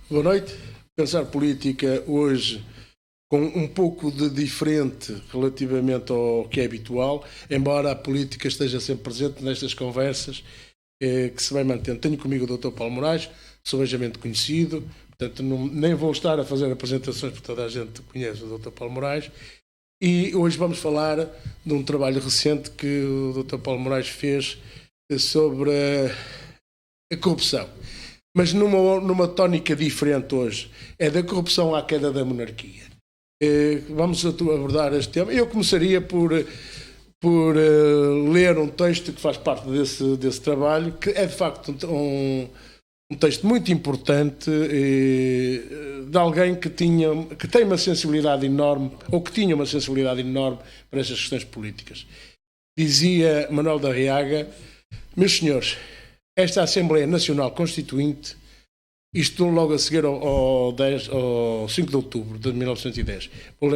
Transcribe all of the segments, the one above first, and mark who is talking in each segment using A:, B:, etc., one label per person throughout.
A: Boa noite. Pensar política hoje com um pouco de diferente relativamente ao que é habitual, embora a política esteja sempre presente nestas conversas que se vai mantendo. Tenho comigo o Dr. Paulo Moraes, sou beijamente conhecido, portanto nem vou estar a fazer apresentações porque toda a gente conhece o Dr. Paulo Moraes. E hoje vamos falar de um trabalho recente que o Dr. Paulo Moraes fez sobre a corrupção. Mas numa tónica diferente hoje. É da corrupção à queda da monarquia. Vamos abordar este tema. Eu começaria por ler um texto que faz parte desse trabalho, que é de facto um texto muito importante de alguém que tem uma sensibilidade enorme, ou que tinha uma sensibilidade enorme para estas questões políticas. Dizia Manuel da Arriaga: meus senhores, esta Assembleia Nacional Constituinte, isto logo a seguir ao 5 de outubro de 1910, vou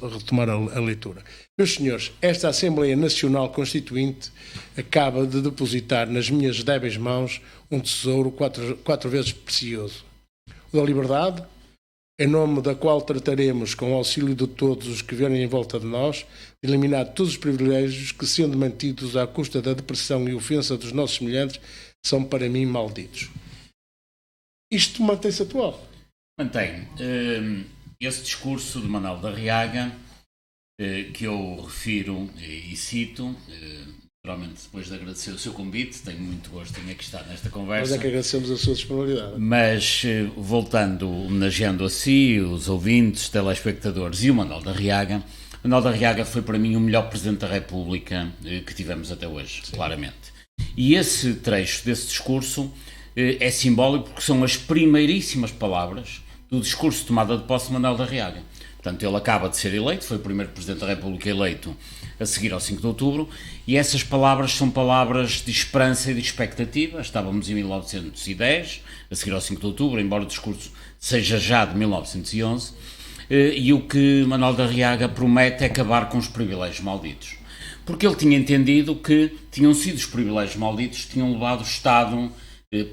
A: retomar a leitura. Meus senhores, esta Assembleia Nacional Constituinte acaba de depositar nas minhas débeis mãos um tesouro quatro vezes precioso, o da liberdade, em nome da qual trataremos, com o auxílio de todos os que vierem em volta de nós, de eliminar todos os privilégios que, sendo mantidos à custa da depressão e ofensa dos nossos semelhantes, são para mim malditos. Isto mantém-se atual?
B: Mantém. Esse discurso de Manuel da Arriaga, que eu refiro e cito, naturalmente depois de agradecer o seu convite, tenho muito gosto em aqui estar nesta conversa.
A: Nós é que agradecemos a sua disponibilidade.
B: Mas, voltando, homenageando a si, os ouvintes, telespectadores e o Manuel da Arriaga, Manuel da Arriaga foi para mim o melhor Presidente da República que tivemos até hoje, sim, claramente. E esse trecho desse discurso é simbólico porque são as primeiríssimas palavras do discurso de tomada de posse de Manuel da Arriaga. Portanto, ele acaba de ser eleito, foi o primeiro Presidente da República eleito a seguir ao 5 de outubro, e essas palavras são palavras de esperança e de expectativa. Estávamos em 1910, a seguir ao 5 de outubro, embora o discurso seja já de 1911, e o que Manuel da Arriaga promete é acabar com os privilégios malditos. Porque ele tinha entendido que tinham sido os privilégios malditos que tinham levado o Estado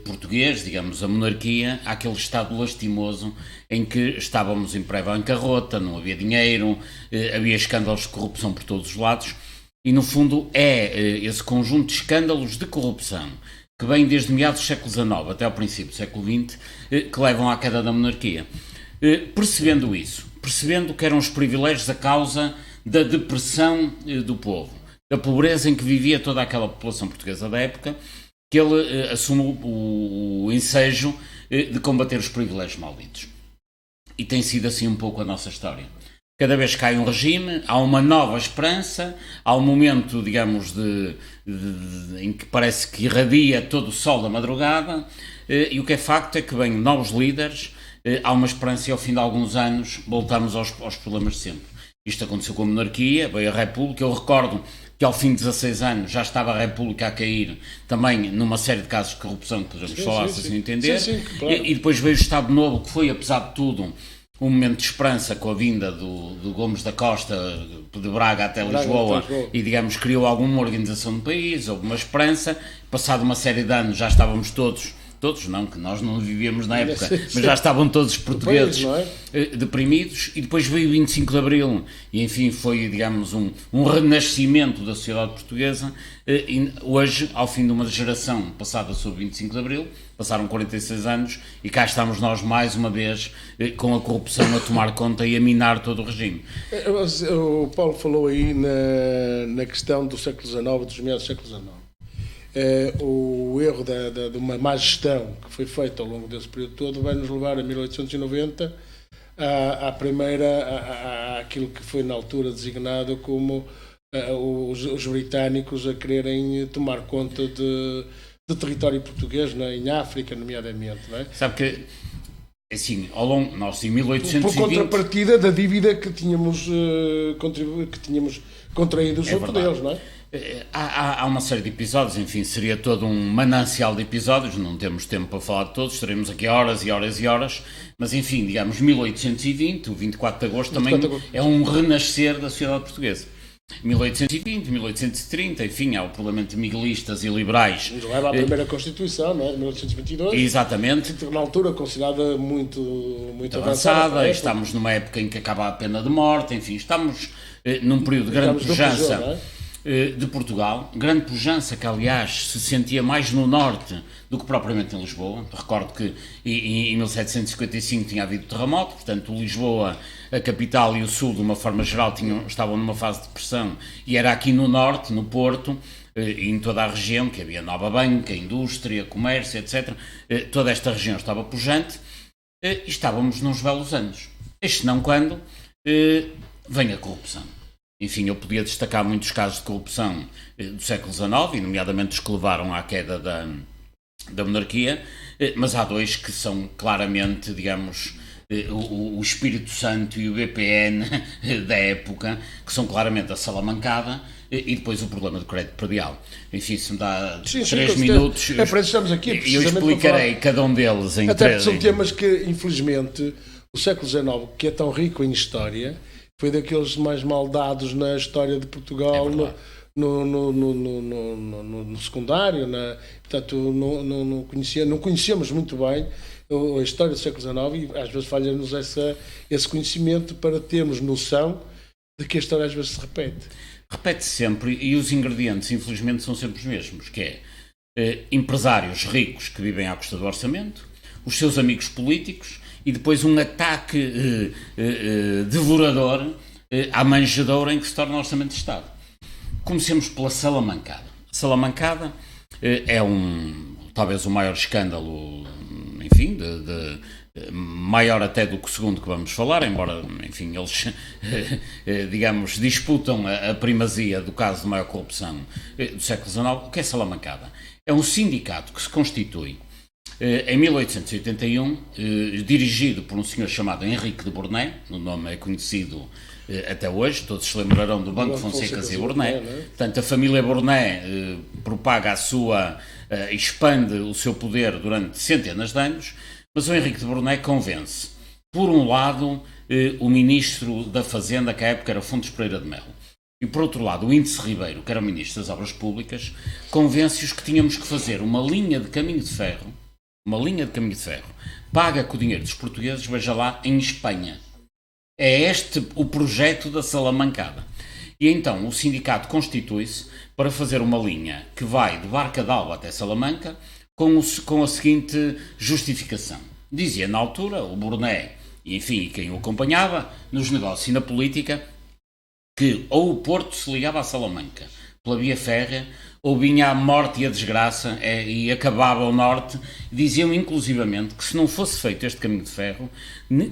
B: português, digamos, a monarquia, àquele estado lastimoso em que estávamos em bancarrota, não havia dinheiro, havia escândalos de corrupção por todos os lados, e no fundo é esse conjunto de escândalos de corrupção que vem desde meados do século XIX até ao princípio do século XX, que levam à queda da monarquia. Percebendo isso, percebendo que eram os privilégios a causa da depressão do povo, da pobreza em que vivia toda aquela população portuguesa da época, que ele assume o ensejo de combater os privilégios malditos. E tem sido assim um pouco a nossa história. Cada vez que cai um regime, há uma nova esperança, há um momento, digamos, em que parece que irradia todo o sol da madrugada, e o que é facto é que vêm novos líderes, há uma esperança e ao fim de alguns anos voltamos aos problemas de sempre. Isto aconteceu com a monarquia, veio a República. Eu recordo que ao fim de 16 anos já estava a República a cair, também numa série de casos de corrupção que podemos falar, se assim entender.
A: Sim, claro.
B: E depois veio o Estado Novo, que foi, apesar de tudo, um momento de esperança com a vinda do Gomes da Costa, de Braga até Lisboa, e, digamos, criou alguma organização do país, houve uma esperança. Passado uma série de anos já estávamos todos não, que nós não vivíamos na época, mas já estavam todos os portugueses deprimidos, e depois veio o 25 de Abril, e enfim foi, digamos, um renascimento da sociedade portuguesa, e hoje, ao fim de uma geração passada sobre o 25 de Abril, passaram 46 anos, e cá estamos nós mais uma vez com a corrupção a tomar conta e a minar todo o regime.
A: O Paulo falou aí na questão do século XIX, dos meados do século XIX. O erro de uma má gestão que foi feita ao longo desse período todo vai nos levar a 1890 àquilo que foi na altura designado como os britânicos a quererem tomar conta de território português, né, em África, nomeadamente. Não é?
B: Sabe que, assim, ao longo, nós em 1820...
A: Por contrapartida da dívida que tínhamos contraído junto deles, não é?
B: Há uma série de episódios, enfim, seria todo um manancial de episódios, não temos tempo para falar de todos, estaremos aqui horas e horas e horas, mas enfim, digamos, 1820, o 24 de agosto também é um renascer da sociedade portuguesa. 1820, 1830, enfim, há o parlamento de miguelistas e liberais.
A: Nos leva à primeira Constituição, não é? De 1822.
B: Exatamente.
A: Na altura considerada muito
B: avançada. Estamos numa época em que acaba a pena de morte, enfim, estamos num período de grande pujança de Portugal. Grande pujança que, aliás, se sentia mais no norte do que propriamente em Lisboa. Recordo que em 1755 tinha havido terremoto, portanto, Lisboa, a capital e o sul, de uma forma geral, estavam numa fase de depressão, e era aqui no norte, no Porto, e em toda a região, que havia nova banca, indústria, comércio, etc. Toda esta região estava pujante, e estávamos nos belos anos. Este não quando vem a corrupção. Enfim, eu podia destacar muitos casos de corrupção do século XIX, e nomeadamente os que levaram à queda da monarquia, mas há dois que são claramente, digamos, o Espírito Santo e o BPN da época, que são claramente a Salamancada e depois o problema do crédito predial. Enfim, se me dá 3 minutos,
A: é para isso estamos aqui,
B: eu explicarei cada um deles em
A: até porque são temas que, infelizmente, o século XIX, que é tão rico em história, foi daqueles mais mal dados na história de Portugal, no secundário, portanto não conhecemos muito bem a história do século XIX, e às vezes falha-nos esse conhecimento para termos noção de que a história às vezes se repete.
B: Repete-se sempre, e os ingredientes, infelizmente, são sempre os mesmos, que é empresários ricos que vivem à custa do orçamento, os seus amigos políticos, e depois um ataque devorador à manjedoura em que se torna o Orçamento de Estado. Comecemos pela Salamancada. A Salamancada é talvez o maior escândalo, enfim, maior até do que o segundo que vamos falar, embora, enfim, eles, digamos, disputam a primazia do caso de maior corrupção do século XIX. O que é Salamancada? É um sindicato que se constitui em 1881, dirigido por um senhor chamado Henrique de Bournet, o nome é conhecido até hoje, todos se lembrarão do Banco Fonseca e Bournet. Portanto, a família Bournet propaga expande o seu poder durante centenas de anos, mas o Henrique de Bournet convence, por um lado, o ministro da Fazenda, que à época era Fontes Pereira de Melo, e por outro lado o Índice Ribeiro, que era o ministro das Obras Públicas, convence-os que tínhamos que fazer uma linha de caminho de ferro, paga com o dinheiro dos portugueses, veja lá, em Espanha. É este o projeto da Salamancada. E então o sindicato constitui-se para fazer uma linha que vai de Barca d'Alva até Salamanca com a seguinte justificação. Dizia na altura o Bournet, e enfim, quem o acompanhava, nos negócios e na política, que ou o Porto se ligava a Salamanca pela via férrea, ou vinha a morte e a desgraça e acabava o norte. Diziam inclusivamente que se não fosse feito este caminho de ferro,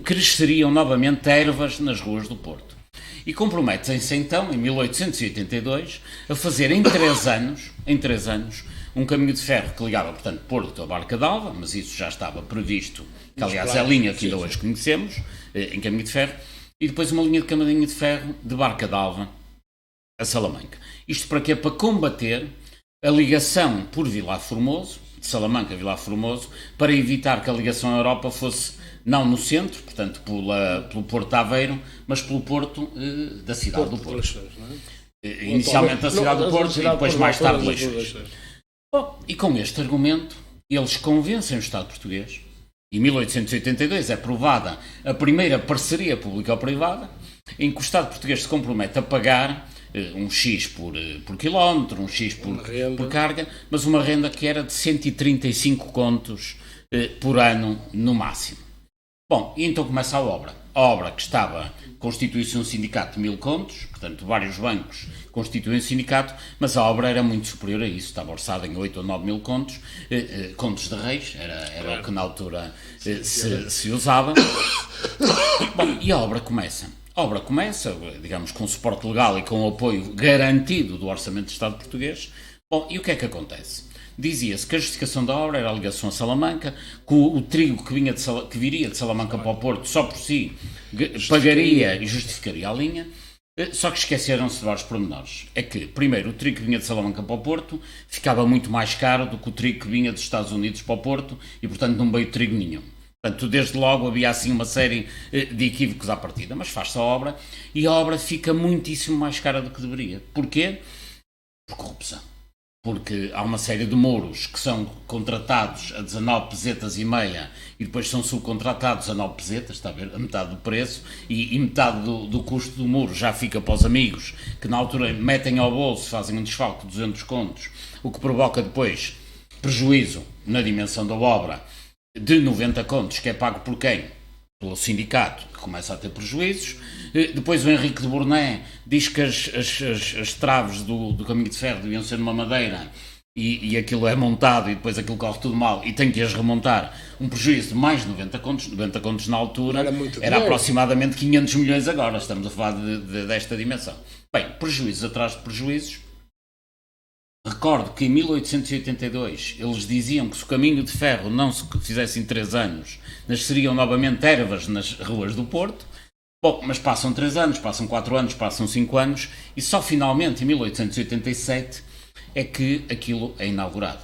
B: cresceriam novamente ervas nas ruas do Porto. E comprometem-se então, em 1882, a fazer em 3 anos, um caminho de ferro que ligava, portanto, Porto a Barca d'Alva, mas isso já estava previsto, que aliás é a linha que ainda hoje conhecemos, em caminho de ferro, e depois uma linha de caminho de ferro de Barca d'Alva a Salamanca. Isto para quê? Para combater a ligação por Vilar Formoso, de Salamanca a Vilar Formoso, para evitar que a ligação à Europa fosse não no centro, portanto pelo Porto de Aveiro, mas pelo Porto da cidade do Porto. Inicialmente da cidade do Porto e depois mais tarde de Leixões. Bom, e com este argumento eles convencem o Estado português. Em 1882 é aprovada a primeira parceria público-privada, em que o Estado português se compromete a pagar um X por quilómetro, um X por carga, mas uma renda que era de 135 contos por ano no máximo. Bom, e então começa a obra. A obra que constitui-se um sindicato de 1000 contos, portanto vários bancos constituem um sindicato, mas a obra era muito superior a isso, estava orçada em 8 ou 9 mil contos, contos de reis, era o que na altura se usava. Bom, e a obra começa. A obra começa, digamos, com suporte legal e com o apoio garantido do Orçamento de Estado português. Bom, e o que é que acontece? Dizia-se que a justificação da obra era a ligação a Salamanca, que o trigo que viria de Salamanca para o Porto só por si pagaria e justificaria a linha, só que esqueceram-se de vários pormenores. É que, primeiro, o trigo que vinha de Salamanca para o Porto ficava muito mais caro do que o trigo que vinha dos Estados Unidos para o Porto e, portanto, não veio trigo nenhum. Portanto, desde logo havia assim uma série de equívocos à partida, mas faz-se a obra e a obra fica muitíssimo mais cara do que deveria. Porquê? Por corrupção. Porque há uma série de muros que são contratados a 19 pesetas e meia e depois são subcontratados a 9 pesetas, está a ver, a metade do preço, e metade do custo do muro já fica para os amigos, que na altura metem ao bolso, fazem um desfalque de 200 contos, o que provoca depois prejuízo na dimensão da obra de 90 contos, que é pago por quem? Pelo sindicato, que começa a ter prejuízos. Depois o Henrique de Bourné diz que as traves do caminho de ferro deviam ser numa madeira e aquilo é montado e depois aquilo corre tudo mal e tem que as remontar. Um prejuízo de mais de 90 contos na altura era aproximadamente 500 milhões agora, estamos a falar desta dimensão. Bem, prejuízos atrás de prejuízos. Recordo que em 1882 eles diziam que se o caminho de ferro não se fizesse em 3 anos, nasceriam novamente ervas nas ruas do Porto. Bom, mas passam 3 anos, passam 4 anos, passam 5 anos e só finalmente em 1887 é que aquilo é inaugurado.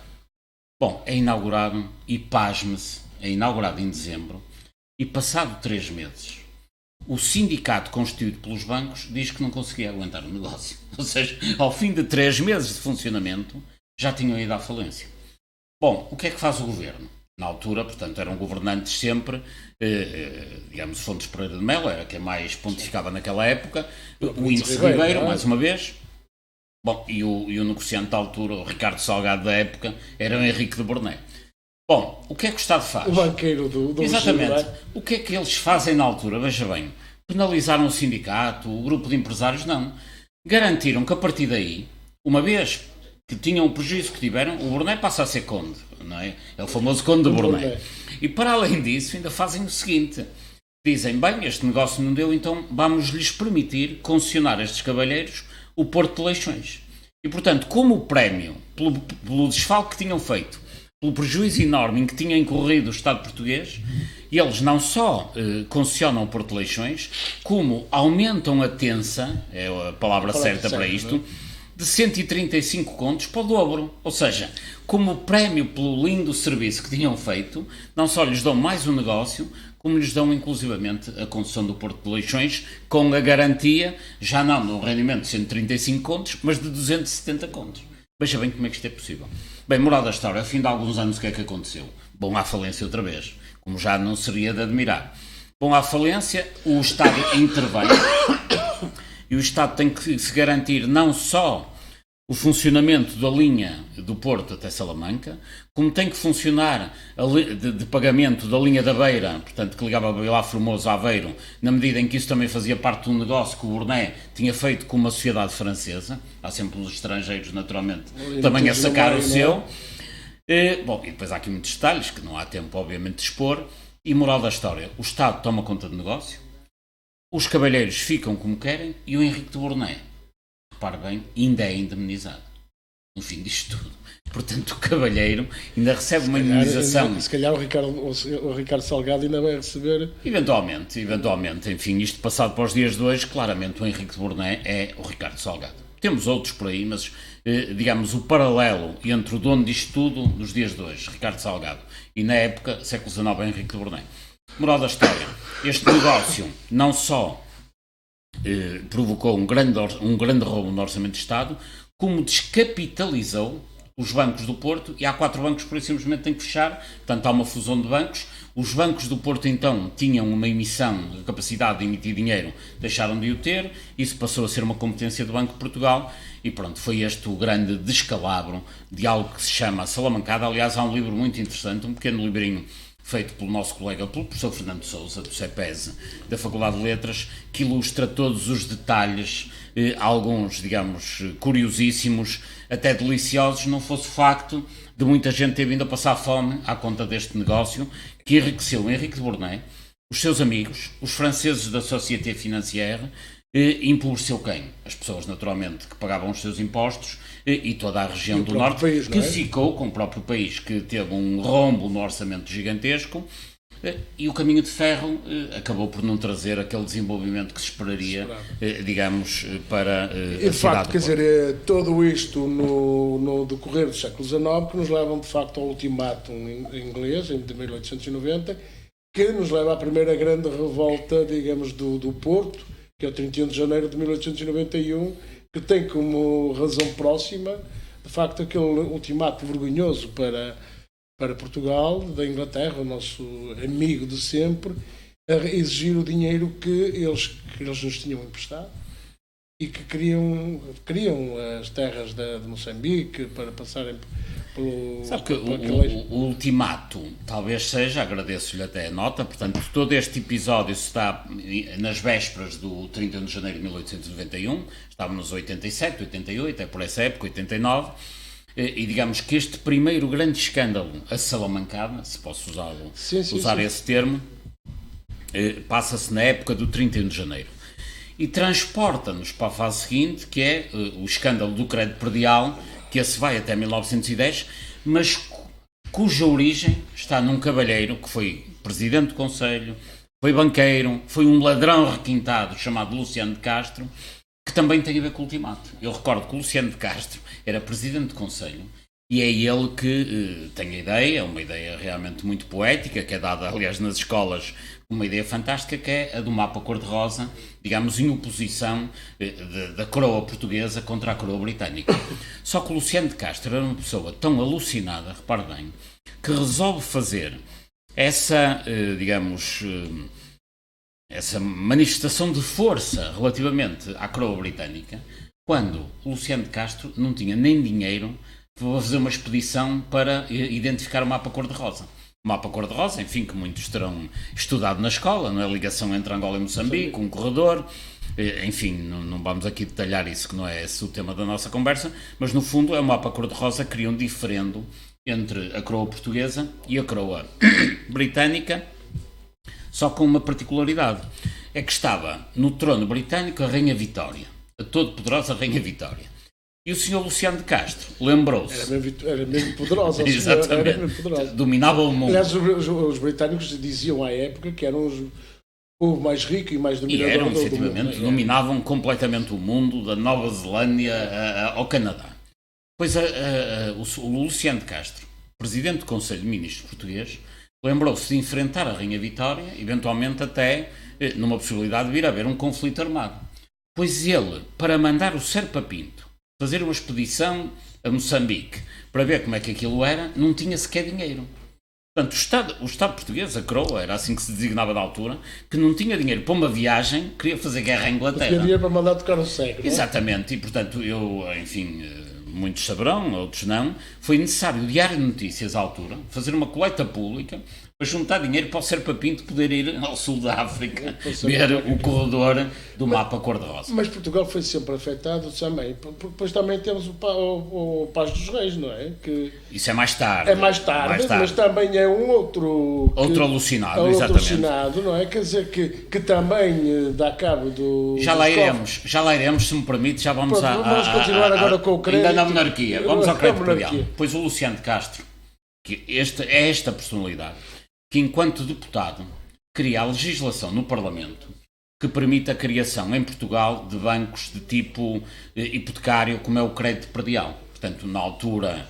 B: Bom, é inaugurado e pasme-se, é inaugurado em dezembro e passado 3 meses o sindicato constituído pelos bancos diz que não conseguia aguentar o negócio. Ou seja, ao fim de 3 meses de funcionamento, já tinham ido à falência. Bom, o que é que faz o governo? Na altura, portanto, eram governantes sempre, digamos, Fontes Pereira de Melo, era quem mais pontificava naquela época, o Índice Ribeiro, mais uma vez, bom, e o negociante da altura, o Ricardo Salgado da época, era o Henrique de Bourné. Bom, o que é que o Estado faz?
A: O banqueiro do
B: Exatamente.
A: regime,
B: O que é que eles fazem na altura? Veja bem, penalizaram o sindicato, o grupo de empresários, não. Garantiram que a partir daí, uma vez que tinham o prejuízo que tiveram, o Bourné passa a ser conde, não é? É o famoso conde de Bourné. E para além disso, ainda fazem o seguinte. Dizem, bem, este negócio não deu, então vamos-lhes permitir concessionar a estes cavalheiros o Porto de Leixões. E, portanto, como o prémio, pelo desfalque que tinham feito, pelo prejuízo enorme em que tinha incorrido o Estado português, eles não só concessionam o Porto de Leixões, como aumentam a tensa, é a palavra certa para isto, de 135 contos para o dobro. Ou seja, como prémio pelo lindo serviço que tinham feito, não só lhes dão mais um negócio, como lhes dão inclusivamente a concessão do Porto de Leixões, com a garantia, já não no rendimento de 135 contos, mas de 270 contos. Veja bem como é que isto é possível. Bem, moral da história, ao fim de alguns anos o que é que aconteceu? Bom, à falência outra vez, como já não seria de admirar. Bom, à falência, o Estado intervém e o Estado tem que se garantir não só o funcionamento da linha do Porto até Salamanca, como tem que funcionar de pagamento da linha da Beira, portanto, que ligava Vilar Formoso a Aveiro, na medida em que isso também fazia parte do negócio que o Bourné tinha feito com uma sociedade francesa. Há sempre os estrangeiros, naturalmente, também a sacar o seu. Bom, e depois há aqui muitos detalhes que não há tempo, obviamente, de expor. E moral da história, o Estado toma conta do negócio, os cavalheiros ficam como querem e o Henrique de Bourné, repare bem, ainda é indemnizado no fim disto tudo. Portanto, o cavalheiro ainda recebe uma indemnização.
A: Se calhar o Ricardo Salgado ainda vai receber.
B: Eventualmente, enfim, isto passado para os dias de hoje, claramente o Henrique de Bourné é o Ricardo Salgado. Temos outros por aí, mas digamos o paralelo entre o dono disto tudo nos dias de hoje, Ricardo Salgado, e na época, século XIX, Henrique de Bourné. Moral da história, este negócio não só provocou um grande roubo no Orçamento de Estado, como descapitalizou os bancos do Porto, e há 4 bancos que por isso simplesmente têm que fechar, portanto há uma fusão de bancos. Os bancos do Porto então tinham uma emissão, de capacidade de emitir dinheiro, deixaram de o ter, isso passou a ser uma competência do Banco de Portugal, e pronto, foi este o grande descalabro de algo que se chama Salamancada. Aliás, há um livro muito interessante, um pequeno livrinho, feito pelo nosso colega, pelo professor Fernando Sousa, do CEPES, da Faculdade de Letras, que ilustra todos os detalhes, alguns, digamos, curiosíssimos, até deliciosos, não fosse o facto de muita gente ter vindo a passar fome à conta deste negócio, que enriqueceu o Henrique de Bourné, os seus amigos, os franceses da Société Financière, empobreceu quem? As pessoas, naturalmente, que pagavam os seus impostos, e toda a região do Norte, país, que ficou com o próprio país, que teve um rombo no orçamento gigantesco, e o caminho de ferro acabou por não trazer aquele desenvolvimento que se esperaria, digamos, para
A: de facto, quer dizer, tudo isto no decorrer do século XIX, que nos levam de facto ao ultimátum inglês, de 1890, que nos leva à primeira grande revolta, digamos, do Porto, que é o 31 de janeiro de 1891, que tem como razão próxima, de facto, aquele ultimato vergonhoso para Portugal, da Inglaterra, o nosso amigo de sempre, a exigir o dinheiro que eles nos tinham emprestado e que queriam as terras de Moçambique para passarem pelo...
B: Sabe que o ultimato talvez seja, agradeço-lhe até a nota, portanto, todo este episódio está nas vésperas do 31 de janeiro de 1891, estávamos nos 87, 88, é por essa época, 89, e digamos que este primeiro grande escândalo, a salamancada, se posso usar esse termo, passa-se na época do 31 de janeiro. E transporta-nos para a fase seguinte, que é o escândalo do crédito predial, que esse vai até 1910, mas cuja origem está num cavalheiro que foi presidente do Conselho, foi banqueiro, foi um ladrão requintado chamado Luciano de Castro, que também tem a ver com o ultimato. Eu recordo que o Luciano de Castro era presidente do Conselho e é ele que tem a ideia, uma ideia realmente muito poética, que é dada, aliás, nas escolas, uma ideia fantástica, que é a do mapa cor-de-rosa, digamos, em oposição da coroa portuguesa contra a coroa britânica. Só que o Luciano de Castro era uma pessoa tão alucinada, repare bem, que resolve fazer essa, essa manifestação de força relativamente à coroa britânica, quando o Luciano de Castro não tinha nem dinheiro para fazer uma expedição para identificar o mapa cor-de-rosa. O mapa cor-de-rosa, enfim, que muitos terão estudado na escola, não é? A ligação entre Angola e Moçambique, um corredor, enfim, não vamos aqui detalhar isso, que não é esse o tema da nossa conversa, mas no fundo é o mapa cor-de-rosa que cria um diferendo entre a coroa portuguesa e a coroa britânica, só com uma particularidade, é que estava no trono britânico a Rainha Vitória, a todo-poderosa Rainha Vitória. E o senhor Luciano de Castro lembrou-se...
A: Era mesmo poderosa.
B: Exatamente.
A: Era mesmo poderosa.
B: Dominava o mundo.
A: Aliás, os britânicos diziam à época que eram o povo mais rico e mais dominador
B: do mundo. E eram,
A: efetivamente,
B: dominavam completamente o mundo, da Nova Zelândia ao Canadá. Pois o Luciano de Castro, presidente do Conselho de Ministros português, lembrou-se de enfrentar a Rainha Vitória, eventualmente até numa possibilidade de vir a haver um conflito armado. Pois ele, para mandar o Serpa Pinto fazer uma expedição a Moçambique para ver como é que aquilo era, não tinha sequer dinheiro. Portanto, o Estado português, a coroa, era assim que se designava na altura, que não tinha dinheiro para uma viagem, queria fazer guerra à Inglaterra.
A: Tinha dinheiro para mandar tocar o cego.
B: Exatamente, e portanto, muitos saberão, outros não, foi necessário o Diário de Notícias à altura, fazer uma coleta pública para juntar dinheiro para o Serpa Pinto poder ir ao sul da África ver o corredor do mapa cor-de-rosa.
A: Mas Portugal foi sempre afetado também. Depois também temos o Paz dos Reis, não é? Que
B: isso é mais tarde.
A: É mais tarde, mas também é um outro...
B: Outro alucinado,
A: exatamente.
B: Outro
A: alucinado, não é? Quer dizer que também dá cabo do...
B: Já lá iremos, se me permite, já vamos
A: vamos continuar agora com o crédito.
B: Ainda na monarquia, vamos ao crédito predial. Pois o Luciano de Castro, que é esta personalidade, que enquanto deputado cria a legislação no Parlamento que permite a criação em Portugal de bancos de tipo hipotecário, como é o crédito predial. Portanto, na altura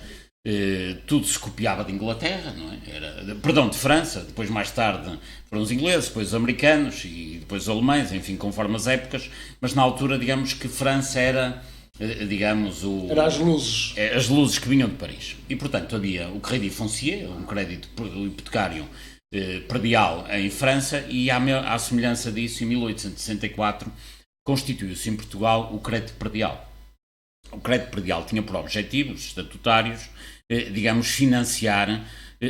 B: tudo se copiava de Inglaterra, não é? De França, depois mais tarde foram os ingleses, depois os americanos e depois os alemães, enfim, conforme as épocas, mas na altura, digamos que França era...
A: Era as luzes.
B: As luzes que vinham de Paris. E, portanto, havia o Crédit Foncier, um crédito hipotecário predial em França, e à semelhança disso, em 1864, constituiu-se em Portugal o crédito predial. O crédito predial tinha por objetivos estatutários, financiar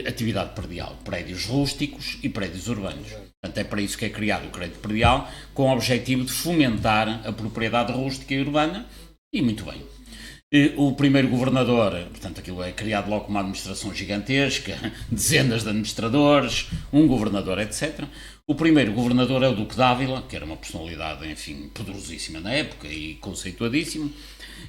B: atividade predial, prédios rústicos e prédios urbanos. Portanto, é para isso que é criado o crédito predial, com o objetivo de fomentar a propriedade rústica e urbana. E muito bem. O primeiro governador, portanto, aquilo é criado logo com uma administração gigantesca, dezenas de administradores, um governador, etc. O primeiro governador é o Duque d'Ávila, que era uma personalidade, enfim, poderosíssima na época e conceituadíssimo,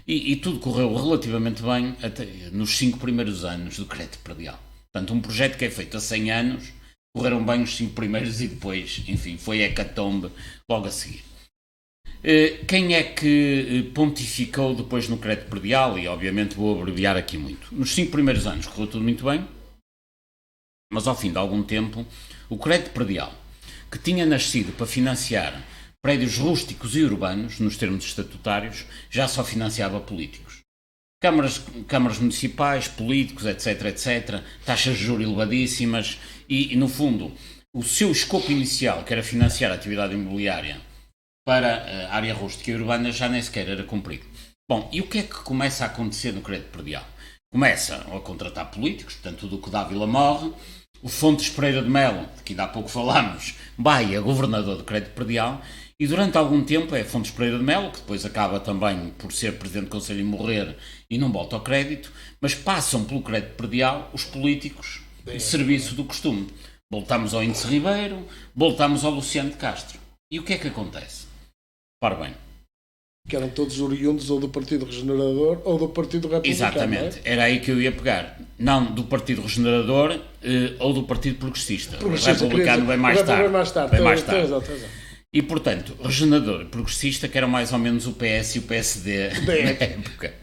B: e tudo correu relativamente bem até nos 5 primeiros anos do crédito predial. Portanto, um projeto que é feito há 100 anos, correram bem os 5 primeiros e depois, enfim, foi hecatombe logo a seguir. Quem é que pontificou depois no crédito predial? E obviamente vou abreviar aqui muito. Nos 5 primeiros anos correu tudo muito bem, Mas ao fim de algum tempo, o crédito predial, que tinha nascido para financiar prédios rústicos e urbanos, nos termos estatutários, já só financiava políticos. Câmaras municipais, políticos, etc, taxas de juros elevadíssimas e, no fundo, o seu escopo inicial, que era financiar a atividade imobiliária para a área rústica e urbana, já nem sequer era cumprido. Bom, e o que é que começa a acontecer no crédito predial? Começam a contratar políticos, portanto o Duque d'Ávila morre, o Fontes Pereira de Melo, de que ainda há pouco falámos, vai a governador do crédito predial, e durante algum tempo é Fontes Pereira de Melo, que depois acaba também por ser presidente do Conselho e morrer e não volta ao crédito, mas passam pelo crédito predial os políticos de serviço do costume. Voltamos ao Índice Ribeiro, voltamos ao Luciano de Castro. E o que é que acontece? Ora bem.
A: Que eram todos oriundos ou do Partido Regenerador ou do Partido Republicano.
B: Exatamente, era aí que eu ia pegar. Não do Partido Regenerador ou do Partido Progressista. O Republicano vem mais tarde. Vem mais tarde. E, portanto, Regenerador e Progressista, que eram mais ou menos o PS e o PSD na época.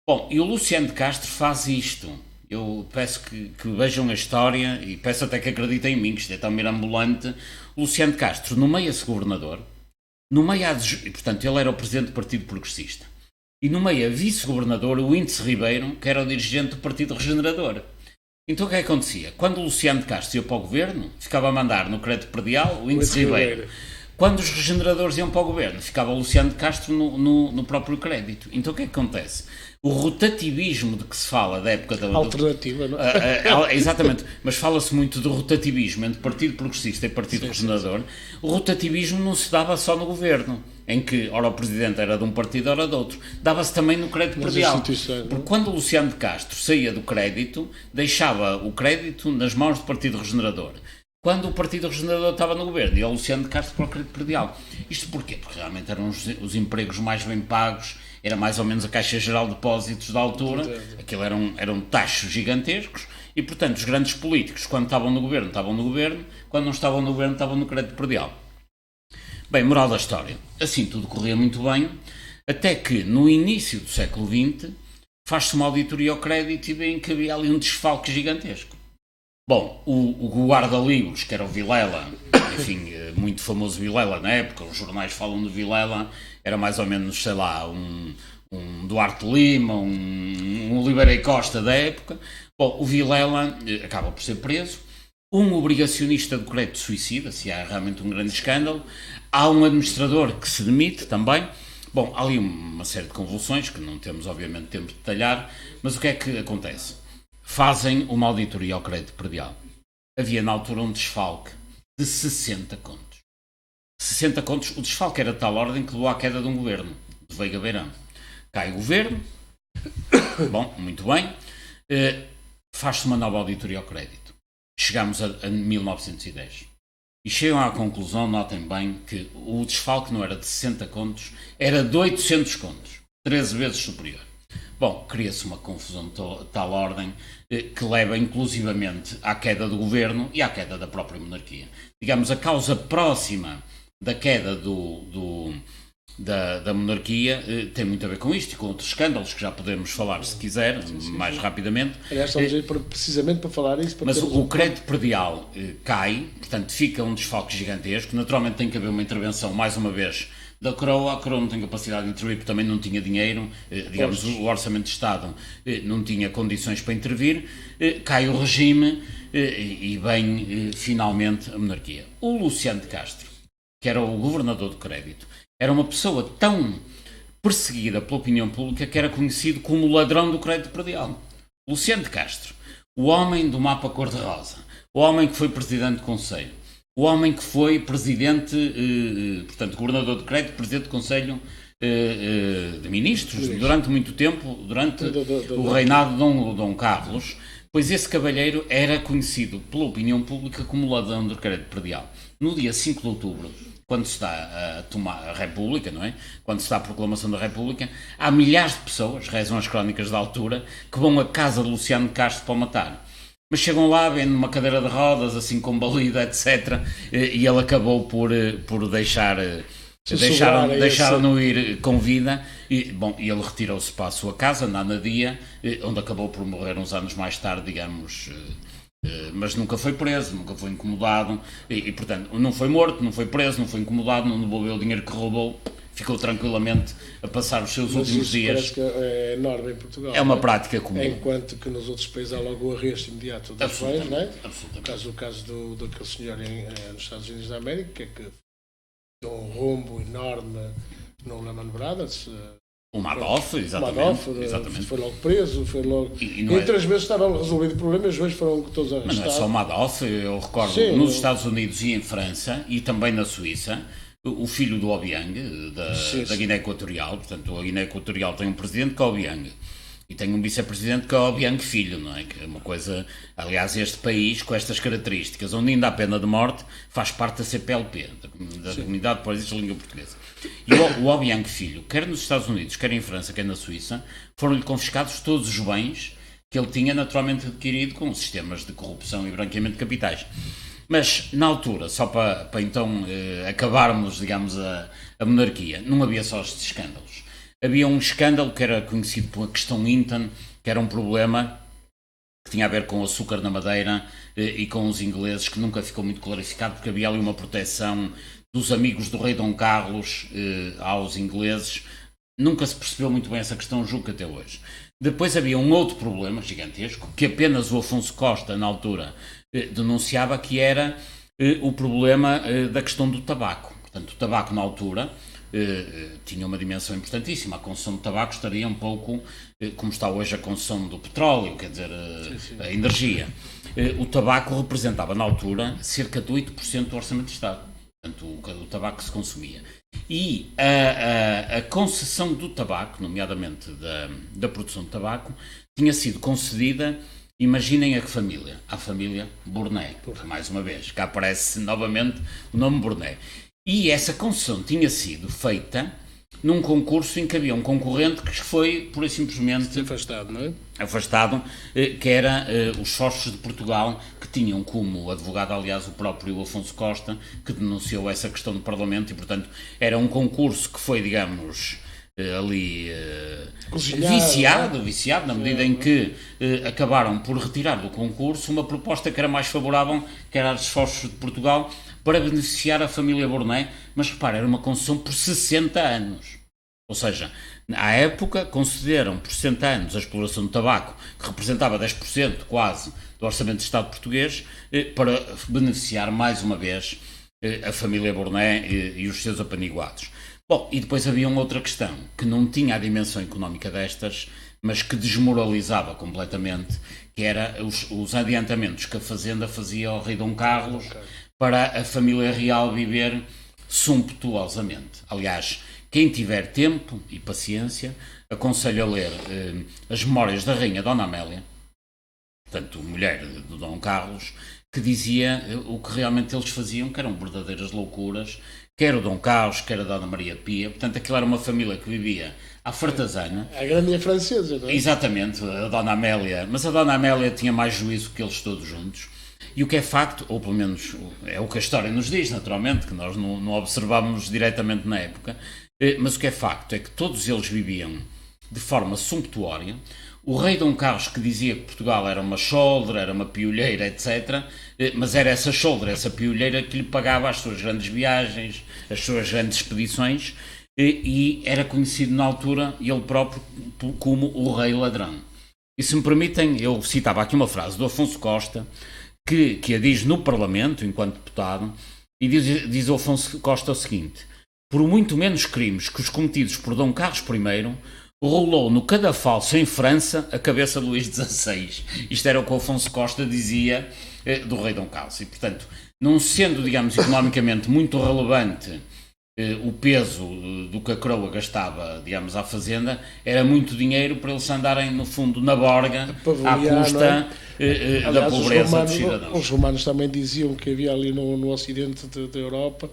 B: Bom, e o Luciano de Castro faz isto. Eu peço que vejam a história e peço até que acreditem em mim, que isto é tão mirambulante. O Luciano de Castro nomeia-se governador, e, portanto, ele era o presidente do Partido Progressista. E nomeia vice-governador o Índice Ribeiro, que era o dirigente do Partido Regenerador. Então o que é que acontecia? Quando o Luciano de Castro ia para o governo, ficava a mandar no crédito predial o Índice Ribeiro. Quando os regeneradores iam para o governo, ficava o Luciano de Castro no próprio crédito. Então o que é que acontece? O rotativismo de que se fala da época da...
A: Alternativa, não é?
B: Exatamente, mas fala-se muito do rotativismo entre Partido Progressista e Partido Regenerador. O rotativismo não se dava só no governo, em que, ora, o presidente era de um partido, ora de outro. Dava-se também no crédito predial. Porque quando o Luciano de Castro saía do crédito, deixava o crédito nas mãos do Partido Regenerador. Quando o Partido Regenerador estava no governo, ia o Luciano de Castro para o crédito predial. Isto porquê? Porque realmente eram os empregos mais bem pagos, era mais ou menos a Caixa Geral de Depósitos da altura, aquilo eram taxos gigantescos, e portanto os grandes políticos, quando estavam no governo, quando não estavam no governo, estavam no crédito predial. Bem, moral da história, assim tudo corria muito bem, até que no início do século XX faz-se uma auditoria ao crédito e veem que havia ali um desfalque gigantesco. Bom, o guarda-livros, que era o Vilela, enfim, muito famoso Vilela na época, os jornais falam de Vilela, era mais ou menos, sei lá, um Duarte Lima, um Oliveira Costa da época. Bom, o Vilela acaba por ser preso, um obrigacionista do crédito suicida, se há realmente um grande escândalo, há um administrador que se demite também. Bom, há ali uma série de convulsões, que não temos obviamente tempo de detalhar, mas o que é que acontece? Fazem uma auditoria ao crédito predial. Havia na altura um desfalque de 60 contos. 60 contos, o desfalque era de tal ordem que levou à queda de um governo, de Veiga Beirão. Cai o governo, bom, muito bem, faz-se uma nova auditoria ao crédito. Chegamos a 1910. E chegam à conclusão, notem bem, que o desfalque não era de 60 contos, era de 800 contos, 13 vezes superior. Bom, cria-se uma confusão de tal ordem que leva inclusivamente à queda do governo e à queda da própria monarquia. Digamos, a causa próxima da queda da monarquia tem muito a ver com isto e com outros escândalos que já podemos falar, se quiser, mais rapidamente.
A: Aliás, estamos aí precisamente para falar isso.
B: Mas o crédito predial cai, portanto fica um desfalque gigantesco. Naturalmente tem que haver uma intervenção, mais uma vez, da Coroa. A Coroa não tem capacidade de intervir porque também não tinha dinheiro, digamos, o Orçamento de Estado não tinha condições para intervir, cai o regime e vem finalmente a monarquia. O Luciano de Castro, que era o governador do crédito, era uma pessoa tão perseguida pela opinião pública que era conhecido como o ladrão do crédito predial. Luciano de Castro, o homem do mapa cor-de-rosa, o homem que foi presidente do Conselho, o homem que foi presidente, portanto, governador de crédito, presidente do Conselho de Ministros, durante muito tempo, durante o reinado de Dom Carlos, pois esse cavalheiro era conhecido pela opinião pública como o ladrão do crédito predial. No dia 5 de outubro, quando se está a tomar a República, não é? Quando se está a proclamação da República, há milhares de pessoas, rezam as crónicas da altura, que vão à casa de Luciano de Castro para o matar. Mas chegam lá, vêm numa cadeira de rodas, assim combalida, etc. E ele acabou por deixaram-no ir com vida. E, bom, ele retirou-se para a sua casa, na Anadia, onde acabou por morrer uns anos mais tarde, digamos, mas nunca foi preso, nunca foi incomodado e, portanto, não foi morto, não foi preso, não foi incomodado, não devolveu o dinheiro que roubou, ficou tranquilamente a passar os seus últimos dias.
A: Parece que é enorme em Portugal.
B: É uma prática comum.
A: Enquanto que nos outros países há logo o arresto imediato dos bens, não é?
B: Absolutamente.
A: O caso daquele senhor nos Estados Unidos da América, que deu um rombo enorme no Lehman Brothers.
B: O Madoff, exatamente.
A: Exatamente. Foi logo preso, em 3 meses estavam resolvidos o problema e os bens foram todos arrestados.
B: Mas não é só o Madoff, eu recordo, sim, nos Estados Unidos e em França, e também na Suíça, o filho do Obiang, da Guiné Equatorial, portanto a Guiné Equatorial tem um presidente que é o Obiang, e tem um vice-presidente que é o Obiang Filho, não é? Que é uma coisa, aliás, este país com estas características, onde ainda há pena de morte, faz parte da CPLP, da Comunidade de Países de Língua Portuguesa. E o Obiang Filho, quer nos Estados Unidos, quer em França, quer na Suíça, foram-lhe confiscados todos os bens que ele tinha naturalmente adquirido com sistemas de corrupção e branqueamento de capitais. Mas, na altura, só para então acabarmos, digamos, a monarquia, não havia só estes escândalos. Havia um escândalo que era conhecido pela questão Hinton, que era um problema que tinha a ver com o açúcar na Madeira e com os ingleses, que nunca ficou muito clarificado, porque havia ali uma proteção dos amigos do rei Dom Carlos aos ingleses. Nunca se percebeu muito bem essa questão, julgo que até hoje. Depois havia um outro problema gigantesco, que apenas o Afonso Costa, na altura, denunciava, que era o problema da questão do tabaco. Portanto, o tabaco, na altura, tinha uma dimensão importantíssima. A concessão de tabaco estaria um pouco como está hoje a concessão do petróleo, quer dizer, a energia. O tabaco representava, na altura, cerca de 8% do orçamento de Estado. Portanto, o tabaco que se consumia. E a concessão do tabaco, nomeadamente da produção de tabaco, tinha sido concedida, imaginem a que família? A família Bournet, mais uma vez, cá aparece novamente o nome Bournet. E essa concessão tinha sido feita num concurso em que havia um concorrente que foi, pura e simplesmente,
A: afastado, não é?
B: Afastado, que era os Sócios de Portugal, que tinham como advogado, aliás, o próprio Afonso Costa, que denunciou essa questão do Parlamento, e, portanto, era um concurso que foi, digamos, ali viciado, na medida em que acabaram por retirar do concurso uma proposta que era mais favorável, que era a dos Sócios de Portugal, para beneficiar a família Bournet, mas repara, era uma concessão por 60 anos. Ou seja, à época concederam por 60 anos a exploração do tabaco, que representava 10% quase do orçamento de Estado português, para beneficiar mais uma vez a família Bournet e os seus apaniguados. Bom, e depois havia uma outra questão, que não tinha a dimensão económica destas, mas que desmoralizava completamente, que era os adiantamentos que a Fazenda fazia ao rei Dom Carlos para a família real viver sumptuosamente. Aliás, quem tiver tempo e paciência, aconselho a ler as memórias da rainha Dona Amélia, portanto, mulher do Dom Carlos, que dizia o que realmente eles faziam, que eram verdadeiras loucuras, quer o Dom Carlos, quer a Dona Maria Pia. Portanto, aquilo era uma família que vivia à fartazana.
A: A grande francesa, não é?
B: Exatamente, a Dona Amélia. Mas a Dona Amélia tinha mais juízo que eles todos juntos. E o que é facto, ou pelo menos é o que a história nos diz, naturalmente, que nós não observamos diretamente na época, mas o que é facto é que todos eles viviam de forma sumptuória. O rei Dom Carlos, que dizia que Portugal era uma choldra, era uma piolheira, etc., mas era essa choldra, essa piolheira, que lhe pagava as suas grandes viagens, as suas grandes expedições, e era conhecido na altura, ele próprio, como o rei ladrão. E se me permitem, eu citava aqui uma frase do Afonso Costa, que a diz no Parlamento, enquanto deputado, e diz o Afonso Costa o seguinte: por muito menos crimes que os cometidos por Dom Carlos I, rolou no cadafalso em França a cabeça de Luís XVI. Isto era o que o Afonso Costa dizia do rei Dom Carlos. E, portanto, não sendo, digamos, economicamente muito relevante o peso do que a coroa gastava, digamos, à Fazenda, era muito dinheiro para eles andarem, no fundo, na borga, à custa da pobreza dos cidadãos.
A: Os romanos também diziam que havia ali no ocidente da Europa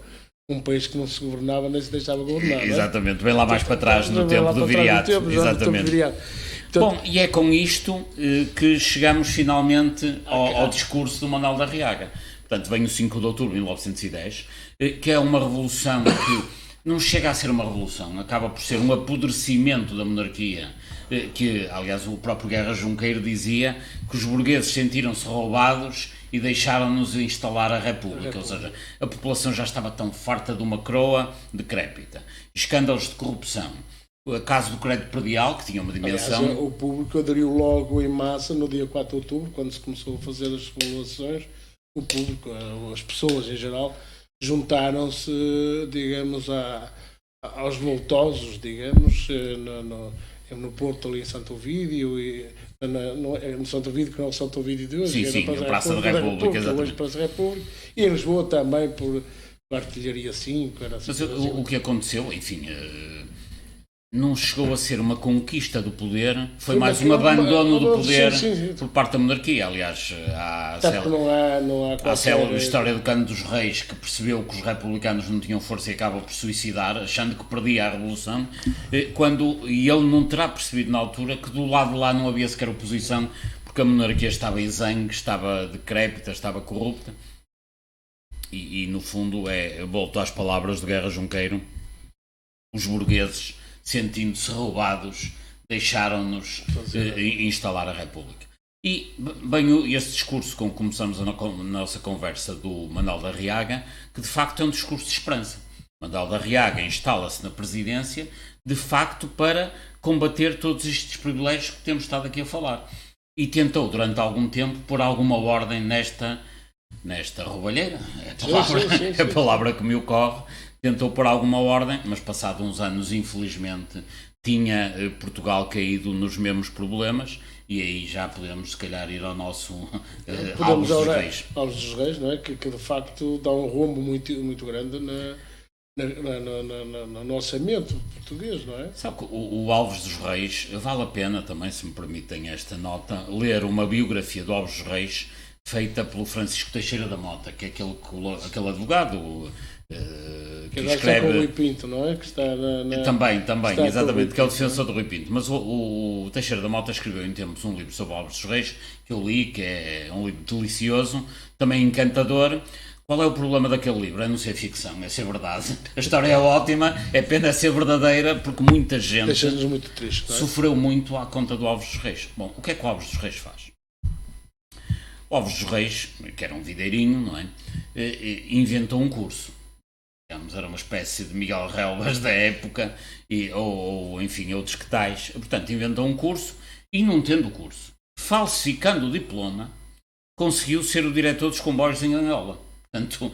A: um país que não se governava nem se deixava governar.
B: Exatamente, bem lá mais para trás, no tempo do viriato. Exatamente. Bom, e é com isto que chegamos finalmente ao discurso do Manuel da Arriaga. Portanto, vem o 5 de outubro de 1910, que é uma revolução que não chega a ser uma revolução, acaba por ser um apodrecimento da monarquia, que, aliás, o próprio Guerra Junqueiro dizia que os burgueses sentiram-se roubados e deixaram-nos instalar a República, ou seja, a população já estava tão farta de uma coroa decrépita. Escândalos de corrupção. O caso do crédito predial, que tinha uma dimensão...
A: Aliás, o público aderiu logo em massa no dia 4 de outubro, quando se começou a fazer as regulações. O público, as pessoas em geral, juntaram-se, digamos, aos voltosos, digamos, no Porto, ali em Santo Ovídio, no Santo Ovídio, que não é o Santo Ovídio de hoje,
B: sim, a Praça da República, exatamente.
A: Hoje Praça da República, e em Lisboa também por Artilharia 5.
B: Mas o que aconteceu, enfim... não chegou a ser uma conquista do poder, foi mais um abandono do poder por parte da monarquia. Aliás, há a célebre história do Cândido dos Reis, que percebeu que os republicanos não tinham força e acaba por suicidar, achando que perdia a revolução, e ele não terá percebido na altura que do lado de lá não havia sequer oposição, porque a monarquia estava exangue, estava decrépita, estava corrupta. E no fundo, volto às palavras do Guerra Junqueiro, os burgueses, sentindo-se roubados, deixaram-nos instalar a República. E, bem, este discurso com que começamos a nossa conversa do Manuel da Arriaga, que de facto é um discurso de esperança. Manuel da Arriaga instala-se na presidência, de facto, para combater todos estes privilégios que temos estado aqui a falar. E tentou, durante algum tempo, pôr alguma ordem nesta roubalheira. É a palavra que me ocorre. Tentou pôr alguma ordem, mas passado uns anos, infelizmente, tinha Portugal caído nos mesmos problemas, e aí já podemos, se calhar, ir ao nosso Alves dos Reis.
A: Alves dos Reis, não é? Que de facto dá um rombo muito grande no orçamento português, não é?
B: Sabe que o Alves dos Reis, vale a pena também, se me permitem esta nota, ler uma biografia do Alves dos Reis feita pelo Francisco Teixeira da Mota, que é aquele advogado...
A: que escreve... com o Rui Pinto, não é? Que está
B: Também, exatamente, que é o defensor do Rui Pinto. Mas o Teixeira da Mota escreveu em tempos um livro sobre Alves dos Reis, que eu li, que é um livro delicioso, também encantador. Qual é o problema daquele livro? É não ser ficção, é ser verdade. A história é ótima, é pena ser verdadeira, porque muita gente
A: deixa-nos muito triste, não é?
B: Sofreu muito à conta do Alves dos Reis. Bom, o que é que o Alves dos Reis faz? O Alves dos Reis, que era um videirinho, não é? Inventou um curso. Era uma espécie de Miguel Relvas da época, ou enfim, outros que tais. Portanto, inventou um curso e, não tendo o curso, falsificando o diploma, conseguiu ser o diretor dos comboios em Angola. Portanto,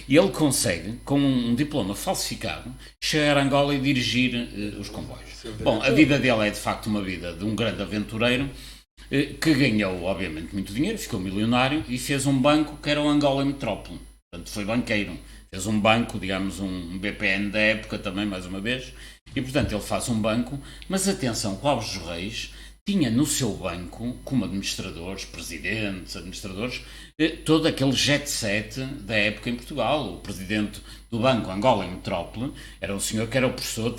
B: ele consegue, com um diploma falsificado, chegar a Angola e dirigir os comboios. Bom, a vida dele é de facto uma vida de um grande aventureiro, que ganhou, obviamente, muito dinheiro, ficou milionário e fez um banco que era o Angola Metrópole. Portanto, foi banqueiro. Fez um banco, digamos, um BPN da época também, mais uma vez. E, portanto, ele faz um banco. Mas, atenção, que o Alves dos Reis tinha no seu banco, como administradores, presidentes, administradores, todo aquele jet set da época em Portugal. O presidente do Banco Angola Metrópole era um senhor que era o professor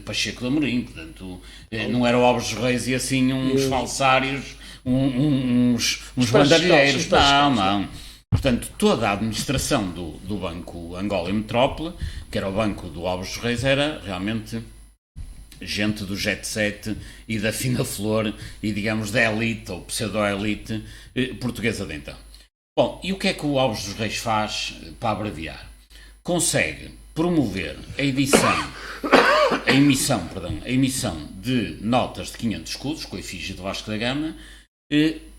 B: Pacheco de Amorim. Portanto, não era o Alves dos Reis e assim uns falsários, uns bandalheiros. Não. Portanto, toda a administração do Banco Angola Metrópole, que era o banco do Alves dos Reis, era realmente gente do jet set e da fina flor e, digamos, da elite ou pseudo-elite portuguesa de então. Bom, e o que é que o Alves dos Reis faz para abreviar? Consegue promover a emissão de notas de 500 escudos, com a efígie de Vasco da Gama,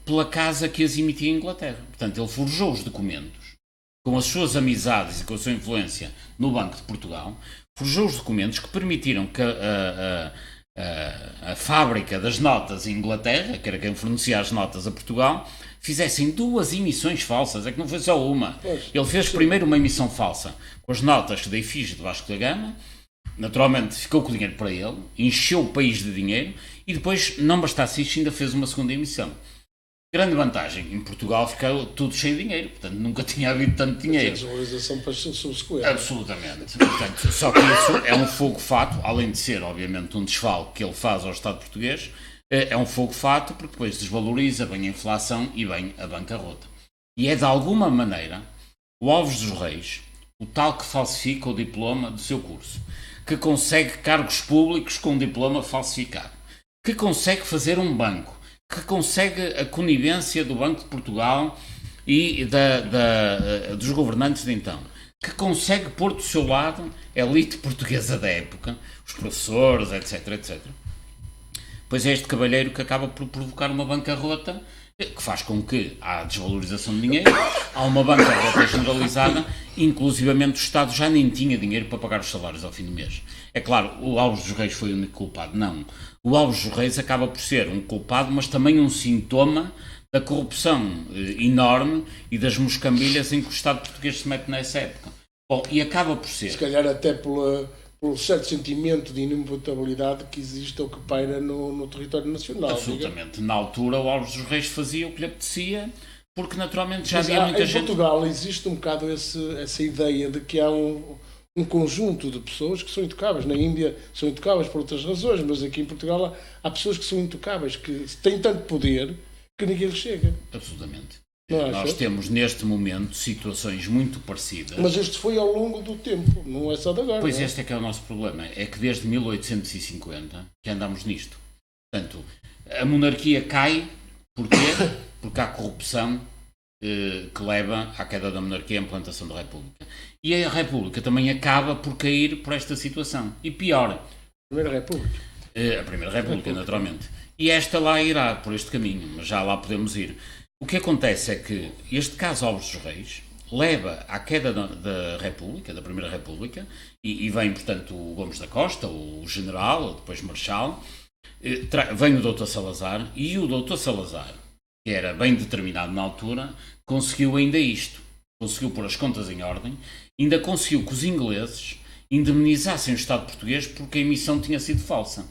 B: pela casa que as emitia em Inglaterra. Portanto, ele forjou os documentos com as suas amizades e com a sua influência no Banco de Portugal, forjou os documentos que permitiram que a fábrica das notas em Inglaterra, que era quem fornecia as notas a Portugal, fizessem 2 emissões falsas. É que não foi só uma. Ele fez primeiro uma emissão falsa com as notas da efígie de Vasco da Gama, naturalmente ficou com o dinheiro para ele, encheu o país de dinheiro e depois, não bastasse isto, ainda fez uma segunda emissão. Grande vantagem, em Portugal ficou tudo cheio de dinheiro, portanto nunca tinha havido tanto dinheiro.
A: A desvalorização para subsequente.
B: Absolutamente. Portanto, só que isso é um fogo-fato, além de ser, obviamente, um desfalque que ele faz ao Estado português, é um fogo-fato porque depois desvaloriza, vem a inflação e vem a bancarrota. E é de alguma maneira o Alves dos Reis o tal que falsifica o diploma do seu curso, que consegue cargos públicos com diploma falsificado, que consegue fazer um banco, que consegue a conivência do Banco de Portugal e dos governantes de então, que consegue pôr do seu lado a elite portuguesa da época, os professores, etc, etc. Pois é este cavalheiro que acaba por provocar uma bancarrota que faz com que há desvalorização de dinheiro, há uma bancarrota generalizada, inclusivamente o Estado já nem tinha dinheiro para pagar os salários ao fim do mês. É claro, o Alves dos Reis foi o único culpado, não. O Alves dos Reis acaba por ser um culpado, mas também um sintoma da corrupção enorme e das moscambilhas em que o Estado português se mete nessa época. Bom, e acaba por ser...
A: Se calhar até pelo certo sentimento de inimputabilidade que existe ou que paira no território nacional.
B: Absolutamente. Diga. Na altura, o Alves dos Reis fazia o que lhe apetecia, porque naturalmente já
A: mas
B: havia muita
A: em
B: gente...
A: Em Portugal existe um bocado essa ideia de que há um conjunto de pessoas que são intocáveis. Na Índia são intocáveis por outras razões, mas aqui em Portugal há pessoas que são intocáveis, que têm tanto poder que ninguém lhes chega.
B: Absolutamente.
A: Não
B: Nós temos neste momento situações muito parecidas.
A: Mas este foi ao longo do tempo, não é só de agora.
B: Pois este é que é o nosso problema, é que desde 1850 que andamos nisto. Portanto, a monarquia cai, porquê? Porque há corrupção que leva à queda da monarquia e à implantação da República. E a República também acaba por cair por esta situação. E pior...
A: A Primeira República.
B: A Primeira República, naturalmente. E esta lá irá por este caminho, mas já lá podemos ir. O que acontece é que este caso Alves dos Reis leva à queda da República, da Primeira República, e vem, portanto, o Gomes da Costa, o general, depois marechal, vem o Dr. Salazar, e o Dr. Salazar, que era bem determinado na altura, conseguiu ainda isto. Conseguiu pôr as contas em ordem, ainda conseguiu que os ingleses indemnizassem o Estado português porque a emissão tinha sido falsa.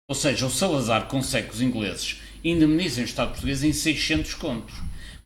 B: Ou seja, o Salazar consegue que os ingleses indemnizem o Estado português em 600 contos.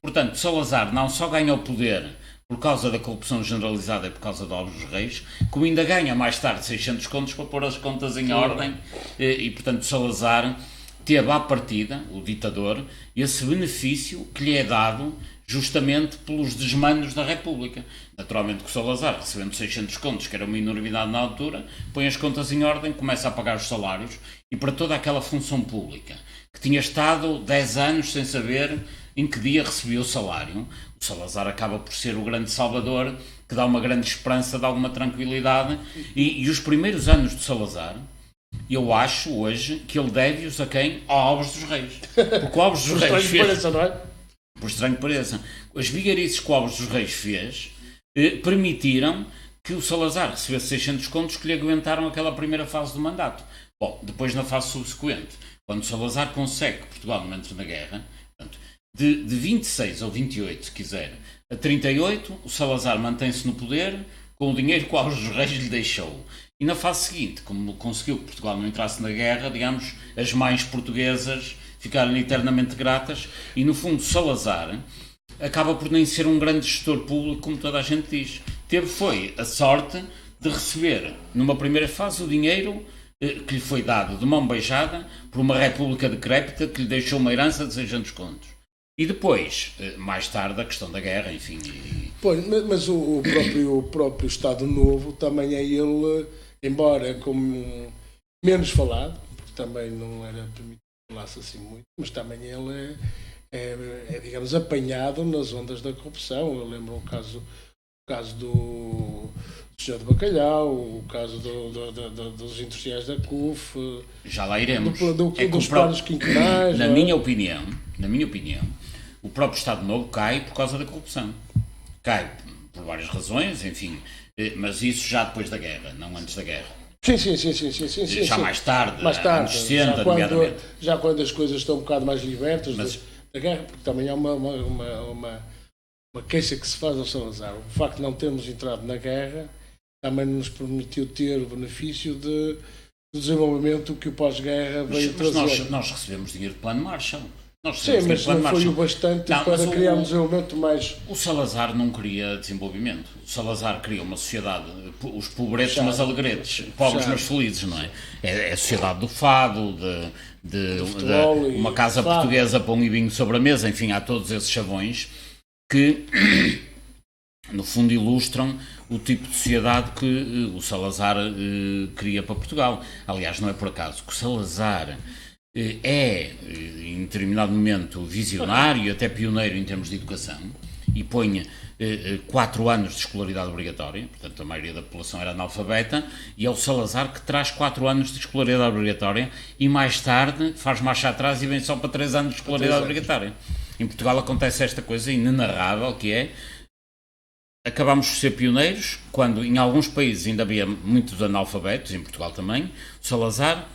B: Portanto, Salazar não só ganha o poder por causa da corrupção generalizada e por causa de Alves dos Reis, como ainda ganha mais tarde 600 contos para pôr as contas em ordem e portanto, Salazar teve à partida, o ditador, esse benefício que lhe é dado justamente pelos desmandos da República. Naturalmente que o Salazar, recebendo 600 contos, que era uma enormidade na altura, põe as contas em ordem, começa a pagar os salários e para toda aquela função pública que tinha estado 10 anos sem saber em que dia recebia o salário, o Salazar acaba por ser o grande salvador que dá uma grande esperança de alguma tranquilidade e os primeiros anos de Salazar, eu acho hoje que ele deve-os a quem? Ao Alves dos Reis. Porque o Alves dos Reis fez...
A: não é?
B: Por estranho que pareça, as vigarices que o Alves dos Reis fez permitiram que o Salazar recebesse 600 contos que lhe aguentaram aquela primeira fase do mandato. Bom, depois na fase subsequente, quando o Salazar consegue que Portugal não entre na guerra, portanto, de 26 ou 28, se quiser, a 38, o Salazar mantém-se no poder com o dinheiro que o Alves dos Reis lhe deixou. E na fase seguinte, como conseguiu que Portugal não entrasse na guerra, digamos, as mães portuguesas ficaram eternamente gratas e, no fundo, Salazar acaba por nem ser um grande gestor público, como toda a gente diz. Foi a sorte de receber, numa primeira fase, o dinheiro que lhe foi dado de mão beijada por uma república decrépita que lhe deixou uma herança de 600 contos. E depois, mais tarde, a questão da guerra, enfim...
A: Pois, mas o próprio Estado Novo também é ele, embora como menos falado, porque também não era permitido falar-se assim muito, mas também ele é, digamos, apanhado nas ondas da corrupção. Eu lembro o caso do Senhor de Bacalhau, o caso dos industriais da CUF...
B: Já lá iremos.
A: Dos planos quinquenais...
B: Na minha opinião, o próprio Estado Novo cai por causa da corrupção. Cai por várias razões, enfim, mas isso já depois da guerra, não antes da guerra.
A: Sim.
B: Já mais tarde, anos 60,
A: já quando as coisas estão um bocado mais libertas da guerra, porque também há uma queixa que se faz ao Salazar. O facto de não termos entrado na guerra também nos permitiu ter o benefício do desenvolvimento que o pós-guerra veio trazer.
B: Mas nós recebemos dinheiro do Plano Marshall.
A: Sim, mas não foi o bastante para criar um desenvolvimento mais...
B: O Salazar não queria desenvolvimento. O Salazar queria uma sociedade, os pobretos mas alegretes, pobres mas felizes, não é? É a sociedade do fado, de uma casa portuguesa, pão e vinho sobre a mesa, enfim, há todos esses chavões que no fundo ilustram o tipo de sociedade que o Salazar queria para Portugal. Aliás, não é por acaso que o Salazar em determinado momento, visionário e até pioneiro em termos de educação, e põe 4 anos de escolaridade obrigatória, portanto a maioria da população era analfabeta, e é o Salazar que traz 4 anos de escolaridade obrigatória e mais tarde faz marcha atrás e vem só para 3 anos de escolaridade obrigatória. Em Portugal acontece esta coisa inenarrável, que é, acabámos por ser pioneiros, quando em alguns países ainda havia muitos analfabetos, em Portugal também, o Salazar,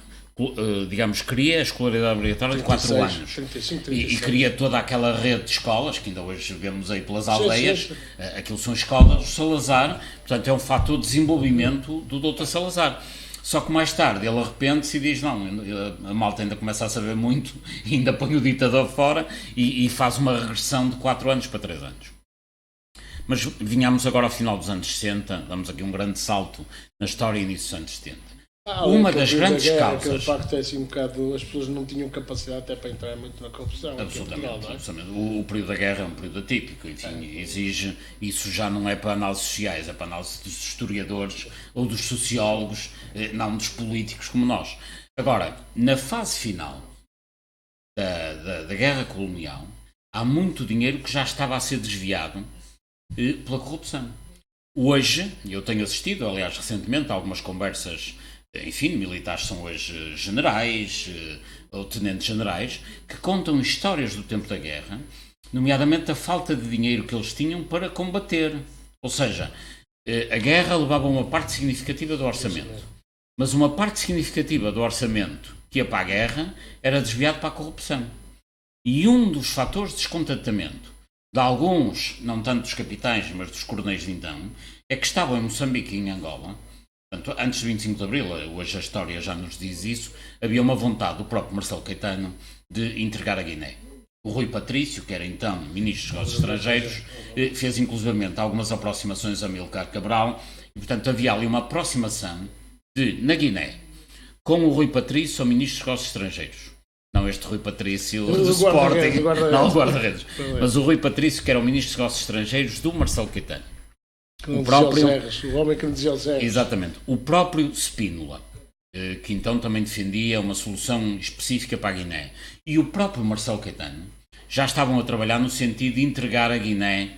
B: digamos, queria a escolaridade obrigatória de 4 anos
A: 35,
B: e queria toda aquela rede de escolas que ainda hoje vemos aí pelas aldeias. Sim. Aquilo são escolas do Salazar, portanto é um fator de desenvolvimento do Dr. Salazar. Só que mais tarde ele arrepende-se e diz, não, a malta ainda começa a saber muito, ainda põe o ditador fora e faz uma regressão de 4 anos para 3 anos. Mas vinhamos agora ao final dos anos 60, damos aqui um grande salto na história e início dos anos 70. Uma das grandes causas.
A: Facto é assim um bocado, as pessoas não tinham capacidade até para entrar muito na corrupção.
B: Absolutamente,
A: Portugal, não é?
B: absolutamente. O período da guerra é um período atípico, enfim, exige, isso já não é para análises sociais, é para análise dos historiadores ou dos sociólogos, não dos políticos como nós. Agora, na fase final da guerra colonial, há muito dinheiro que já estava a ser desviado pela corrupção. Hoje, eu tenho assistido, aliás, recentemente, a algumas conversas, enfim, militares são hoje generais ou tenentes generais, que contam histórias do tempo da guerra, nomeadamente a falta de dinheiro que eles tinham para combater. Ou seja, a guerra levava uma parte significativa do orçamento, mas uma parte significativa do orçamento que ia para a guerra era desviado para a corrupção. E um dos fatores de descontentamento de alguns, não tanto dos capitães, mas dos coronéis de então, é que estavam em Moçambique e em Angola. Portanto, antes de 25 de Abril, hoje a história já nos diz isso, havia uma vontade do próprio Marcelo Caetano de entregar a Guiné. O Rui Patrício, que era então Ministro dos Negócios Estrangeiros, fez inclusivamente algumas aproximações a Amílcar Cabral, e portanto havia ali uma aproximação na Guiné, com o Rui Patrício ao Ministro dos Negócios Estrangeiros. Não este Rui Patrício do Sporting, não o guarda-redes, mas o Rui Patrício, que era o Ministro dos Negócios Estrangeiros do Marcelo Caetano.
A: O homem que não dizia os erros.
B: Exatamente. O próprio Spínola, que então também defendia uma solução específica para a Guiné. E o próprio Marcelo Caetano já estavam a trabalhar no sentido de entregar a Guiné,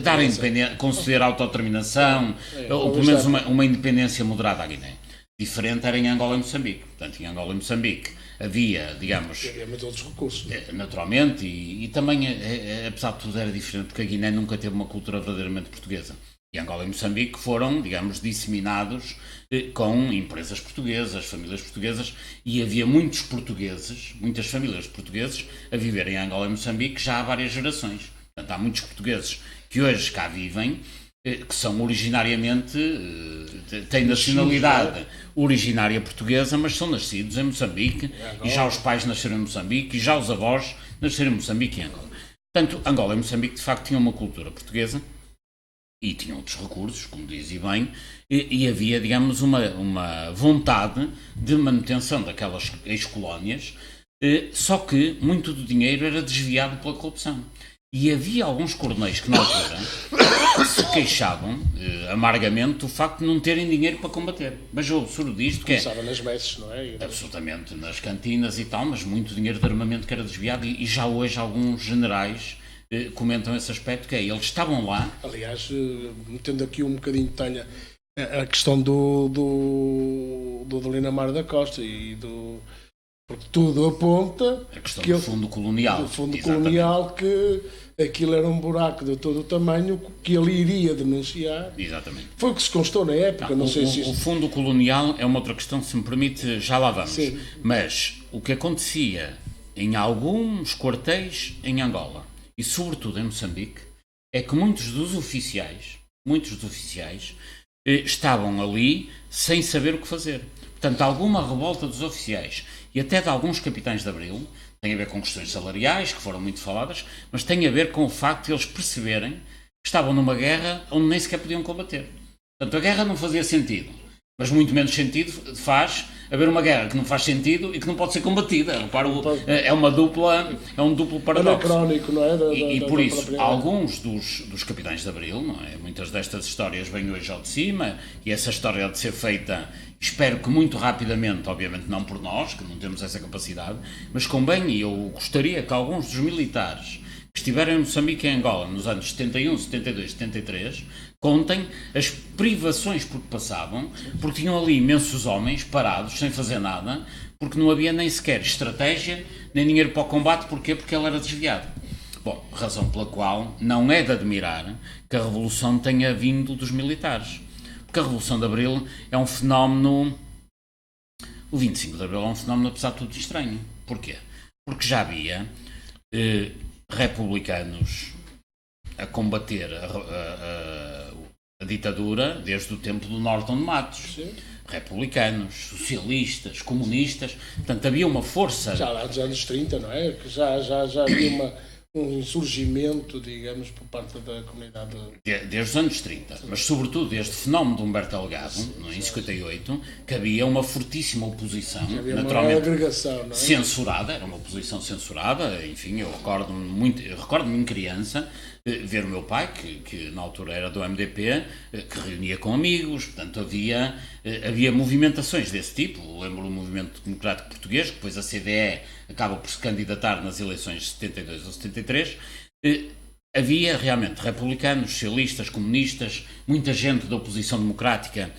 B: dar independência, conceder autodeterminação, ou pelo menos uma independência moderada à Guiné. Diferente era em Angola e Moçambique. Portanto, em Angola e Moçambique havia, digamos...
A: Havia outros recursos.
B: Naturalmente, e também, apesar de tudo, era diferente, porque a Guiné nunca teve uma cultura verdadeiramente portuguesa. E Angola e Moçambique foram, digamos, disseminados com empresas portuguesas, famílias portuguesas, e havia muitos portugueses, muitas famílias portugueses, a viver em Angola e Moçambique já há várias gerações. Portanto, há muitos portugueses que hoje cá vivem, que são originariamente, têm nacionalidade originária portuguesa, mas são nascidos em Moçambique, e já os pais nasceram em Moçambique, e já os avós nasceram em Moçambique e Angola. Portanto, Angola e Moçambique de facto tinham uma cultura portuguesa, e tinham outros recursos, como dizia bem, e havia, digamos, uma vontade de manutenção daquelas ex-colónias, só que muito do dinheiro era desviado pela corrupção. E havia alguns coronéis que na altura se queixavam amargamente do facto de não terem dinheiro para combater. Mas o absurdo disto que
A: começava nas messes, não é?
B: Absolutamente, nas cantinas e tal, mas muito dinheiro de armamento que era desviado, e já hoje alguns generais comentam esse aspecto, que é, eles estavam lá...
A: Aliás, metendo aqui um bocadinho de talha, a questão do Adelino Amaro da Costa e do... Porque tudo aponta...
B: A questão do fundo colonial.
A: Do fundo colonial, que aquilo era um buraco de todo o tamanho que ele iria denunciar.
B: Exatamente.
A: Foi o que se constou na época, não sei se...
B: O fundo colonial é uma outra questão, se me permite, já lá vamos.
A: Sim.
B: Mas o que acontecia em alguns quartéis em Angola, e sobretudo em Moçambique, é que muitos dos oficiais estavam ali sem saber o que fazer. Portanto, alguma revolta dos oficiais e até de alguns capitães de Abril tem a ver com questões salariais, que foram muito faladas, mas tem a ver com o facto de eles perceberem que estavam numa guerra onde nem sequer podiam combater. Portanto, a guerra não fazia sentido, Mas muito menos sentido faz haver uma guerra que não faz sentido e que não pode ser combatida. É um duplo paradoxo.
A: Anacrónico, não é?
B: E por isso, alguns dos capitães de Abril, não é? Muitas destas histórias vêm hoje ao de cima, e essa história há de ser feita, espero que muito rapidamente, obviamente não por nós, que não temos essa capacidade, mas convém, e eu gostaria que alguns dos militares que estiveram em Moçambique e Angola nos anos 71, 72, 73, contem as privações por que passavam, porque tinham ali imensos homens parados, sem fazer nada, porque não havia nem sequer estratégia, nem dinheiro para o combate. Porquê? Porque ele era desviado. Bom, razão pela qual não é de admirar que a Revolução tenha vindo dos militares. Porque a Revolução de Abril é um fenómeno... O 25 de Abril é um fenómeno, apesar de tudo, estranho. Porquê? Porque já havia republicanos a combater a ditadura desde o tempo do Norton de Matos.
A: Sim.
B: Republicanos, socialistas, comunistas. Portanto, havia uma força...
A: Já lá dos anos 30, não é? Que já havia um insurgimento, digamos, por parte da comunidade...
B: Desde os anos 30, mas sobretudo desde o fenómeno de Humberto Delgado, em 58, que havia uma fortíssima oposição, naturalmente
A: uma agregação, não é?
B: censurada, era uma oposição censurada. Enfim, eu recordo-me em criança ver o meu pai, que na altura era do MDP, que reunia com amigos. Portanto, havia movimentações desse tipo. Lembro do Movimento Democrático Português, que depois a CDE acaba por se candidatar nas eleições de 72 ou 73. Havia realmente republicanos, socialistas, comunistas, muita gente da oposição democrática,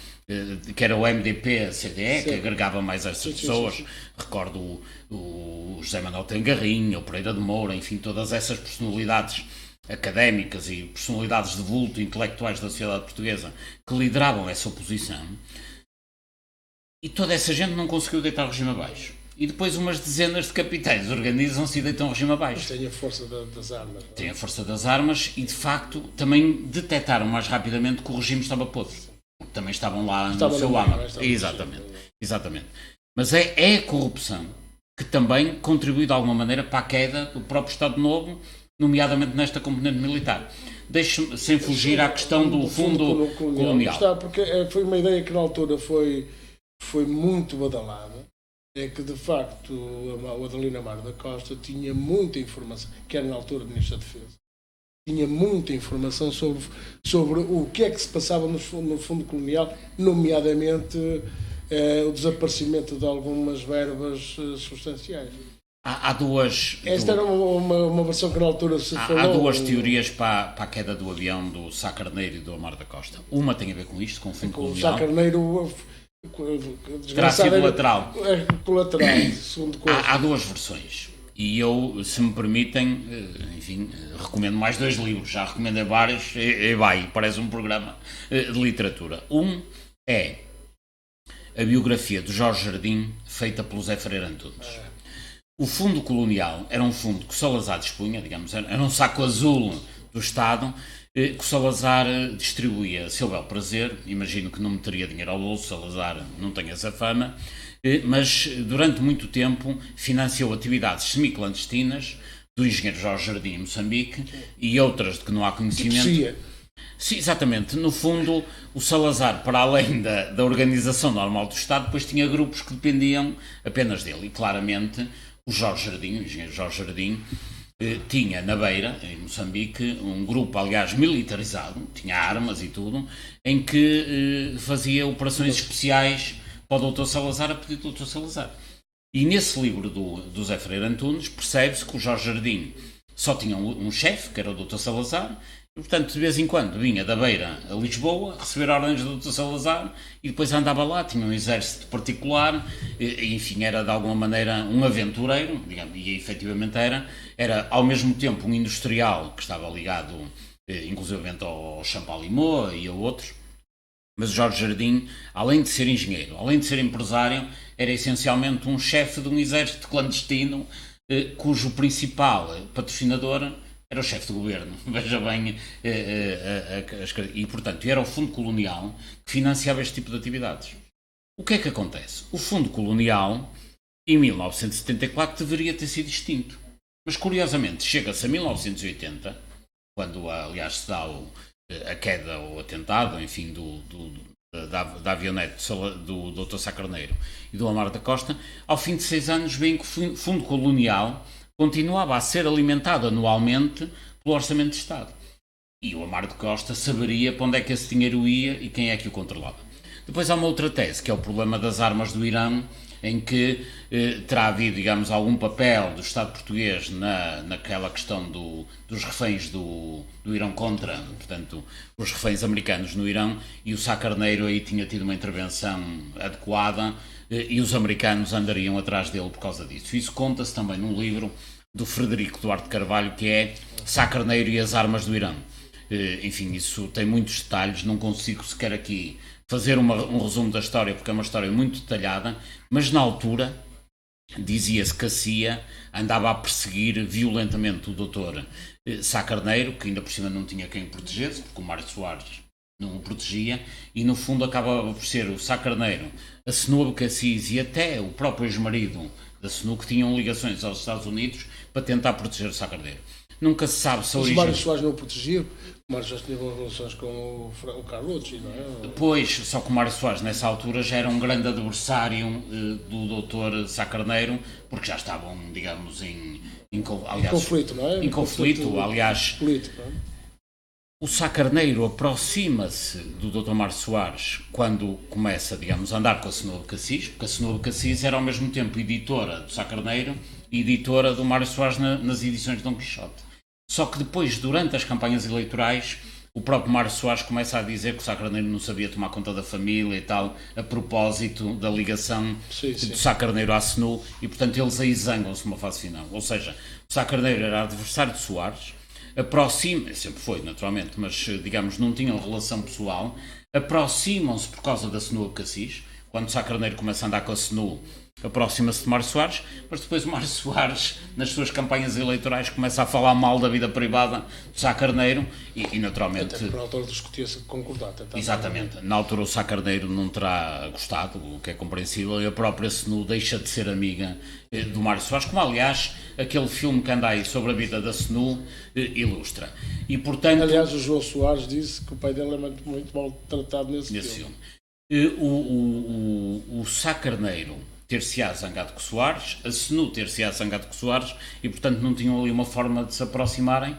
B: que era o MDP, a CDE, que agregava mais essas pessoas. Sim. Recordo o José Manuel Tengarrinha, o Pereira de Moura, enfim, todas essas personalidades académicas e personalidades de vulto intelectuais da sociedade portuguesa que lideravam essa oposição. E toda essa gente não conseguiu deitar o regime abaixo. E depois umas dezenas de capitães organizam-se e deitam o regime abaixo.
A: Tem a força das armas.
B: Tem a força das armas e, de facto, também detectaram mais rapidamente que o regime estava podre. Porque também estavam lá no seu âmago. Exatamente. Mas é a corrupção que também contribui de alguma maneira para a queda do próprio Estado Novo, nomeadamente nesta componente militar. Deixe-me, sem fugir à questão do fundo colonial.
A: Está, porque foi uma ideia que na altura foi muito badalada. É que, de facto, o Adelino Amaro da Costa tinha muita informação, que era na altura Ministro da Defesa, tinha muita informação sobre o que é que se passava no fundo colonial, nomeadamente o desaparecimento de algumas verbas substanciais.
B: Há duas...
A: Esta era uma versão que na altura se falou...
B: Há duas teorias para a queda do avião do Sá Carneiro e do Amaro da Costa. Uma tem a ver com isto, com o fundo colonial.
A: O Sá Carneiro...
B: Terá sido lateral.
A: Segundo coisa.
B: Há duas versões. E eu, se me permitem, enfim, recomendo mais 2 livros. Já recomendei vários e parece um programa de literatura. Um é a biografia de Jorge Jardim, feita pelo Zé Freire Antunes. O fundo colonial era um fundo que o Salazar dispunha, digamos, era um saco azul do Estado, que o Salazar distribuía a seu bel prazer. Imagino que não meteria dinheiro ao bolso, Salazar não tem essa fama, mas durante muito tempo financiou atividades semiclandestinas do engenheiro Jorge Jardim em Moçambique e outras de que não há conhecimento. Sim, exatamente. No fundo, o Salazar, para além da organização normal do Estado, depois tinha grupos que dependiam apenas dele. E claramente o Jorge Jardim, o engenheiro Jorge Jardim, tinha na Beira, em Moçambique, um grupo, aliás, militarizado, tinha armas e tudo, em que fazia operações especiais para o Dr. Salazar, a pedido do Dr. Salazar. E nesse livro do Zé Freire Antunes percebe-se que o Jorge Jardim só tinha um chefe, que era o Dr. Salazar, e, portanto, de vez em quando vinha da Beira a Lisboa, receber ordens do Dr. Salazar, e depois andava lá, tinha um exército particular, e, enfim, era de alguma maneira um aventureiro, digamos, e efetivamente era ao mesmo tempo um industrial que estava ligado, inclusivamente ao Champalimau e a outros. Mas o Jorge Jardim, além de ser engenheiro, além de ser empresário, era essencialmente um chefe de um exército clandestino, cujo principal patrocinador era o chefe de governo. Veja bem, e portanto era o Fundo Colonial que financiava este tipo de atividades. O que é que acontece? O Fundo Colonial, em 1974, deveria ter sido extinto. Mas curiosamente, chega-se a 1980, quando aliás se dá a queda ou atentado, enfim, da avionete do Dr. Sá Carneiro e do Amaro da Costa, ao fim de 6 anos veem que o Fundo Colonial continuava a ser alimentado anualmente pelo Orçamento de Estado. E o Amaro da Costa saberia para onde é que esse dinheiro ia e quem é que o controlava. Depois há uma outra tese, que é o problema das armas do Irão, em que terá havido, digamos, algum papel do Estado português naquela questão dos reféns do Irão contra, portanto, os reféns americanos no Irão, e o Sá Carneiro aí tinha tido uma intervenção adequada e os americanos andariam atrás dele por causa disso. Isso conta-se também num livro do Frederico Duarte Carvalho, que é Sá Carneiro e as armas do Irão. Enfim, isso tem muitos detalhes, não consigo sequer aqui fazer um resumo da história, porque é uma história muito detalhada, mas na altura dizia-se que a CIA andava a perseguir violentamente o doutor Sá Carneiro, que ainda por cima não tinha quem o protegesse, porque o Mário Soares não o protegia, e no fundo acabava por ser o Sá Carneiro, a Senu Abcacis e até o próprio ex-marido da Senu, que tinham ligações aos Estados Unidos para tentar proteger o Sá Carneiro. Nunca se sabe se a origem...
A: Mas o Mário Soares não o protegia, o Mário Soares tinha relações com o Carlucci, não é?
B: Pois, só que o Mário Soares nessa altura já era um grande adversário do doutor Sá Carneiro, porque já estavam, digamos, em
A: conflito, não é?
B: Em conflito, aliás...
A: Político, não é?
B: O Sá Carneiro aproxima-se do Dr. Mário Soares quando começa, digamos, a andar com a Senu Abcacis, porque a Senu Abcacis era ao mesmo tempo editora do Sá Carneiro e editora do Mário Soares nas edições de Dom Quixote. Só que depois, durante as campanhas eleitorais, o próprio Mário Soares começa a dizer que o Sá Carneiro não sabia tomar conta da família e tal, a propósito da ligação do Sá Carneiro à Senu, e portanto eles aí zangam-se numa fase final. Ou seja, o Sá Carneiro era adversário de Soares, sempre foi naturalmente, mas digamos não tinham relação pessoal, aproximam-se por causa da Senu Abcacis. Quando o Sá Carneiro começa a andar com a Senu, aproxima-se de Mário Soares, mas depois o Mário Soares, nas suas campanhas eleitorais, começa a falar mal da vida privada do Sá Carneiro e naturalmente...
A: Até na altura discutia-se concordar.
B: Exatamente. Na altura o Sá Carneiro não terá gostado, o que é compreensível, e a própria Senu deixa de ser amiga do Mário Soares, como aliás aquele filme que anda aí sobre a vida da Senu ilustra. E portanto...
A: Aliás, o João Soares disse que o pai dele é muito mal tratado nesse filme.
B: O Sá Carneiro ter-se-á zangado com Soares, a Senu ter-se-á zangado com Soares, e portanto não tinham ali uma forma de se aproximarem,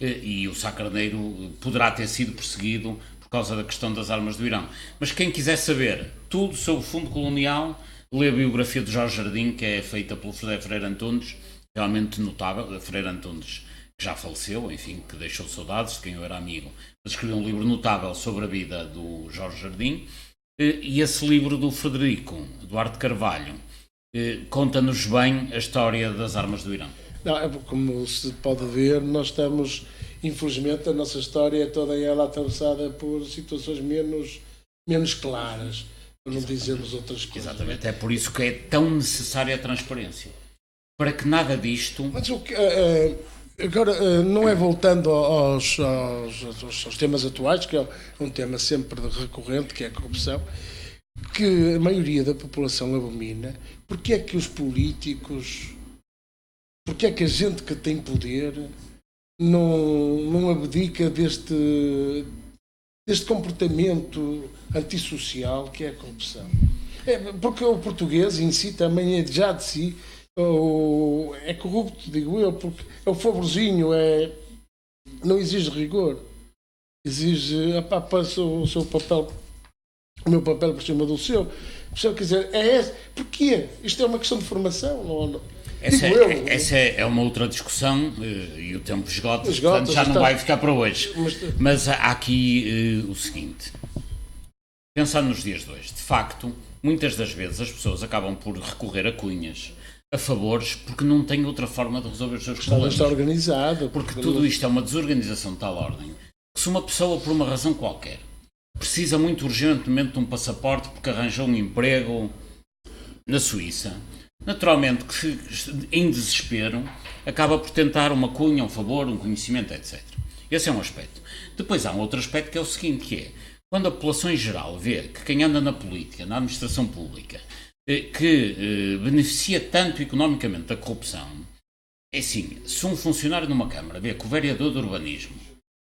B: e o Sá Carneiro poderá ter sido perseguido por causa da questão das armas do Irão. Mas quem quiser saber tudo sobre o Fundo Colonial, lê a biografia de Jorge Jardim, que é feita pelo Freire Antunes, realmente notável. Freire Antunes, que já faleceu, enfim, que deixou saudades de quem eu era amigo, mas escreveu um livro notável sobre a vida do Jorge Jardim. E esse livro do Frederico Duarte Carvalho conta-nos bem a história das armas do Irão.
A: Não, como se pode ver, nós estamos, infelizmente, a nossa história é toda ela atravessada por situações menos claras, para não dizermos outras coisas.
B: Exatamente, é por isso que é tão necessária a transparência. Para que nada disto...
A: Mas o que... Agora, não é voltando aos temas atuais, que é um tema sempre recorrente, que é a corrupção, que a maioria da população abomina. Porque é que os políticos, porque é que a gente que tem poder não abdica deste comportamento antissocial que é a corrupção? Porque o português em si também é já de si... é corrupto, digo eu, porque é o favorzinho, não exige rigor, exige o seu papel, o meu papel por cima do seu. Quer dizer, porquê? Isto é uma questão de formação, não.
B: Essa é uma outra discussão e o tempo esgota, portanto já não vai ficar para hoje. Mas há aqui o seguinte, pensando nos dias de hoje, de facto, muitas das vezes as pessoas acabam por recorrer a cunhas, a favores, porque não têm outra forma de resolver os seus problemas.
A: Está organizado.
B: Porque tudo isto é uma desorganização de tal ordem que se uma pessoa, por uma razão qualquer, precisa muito urgentemente de um passaporte porque arranjou um emprego na Suíça, naturalmente que em desespero acaba por tentar uma cunha, um favor, um conhecimento, etc. Esse é um aspecto. Depois há um outro aspecto que é o seguinte, que é, quando a população em geral vê que quem anda na política, na administração pública, que beneficia tanto economicamente da corrupção, é assim, se um funcionário numa Câmara vê que o vereador de urbanismo,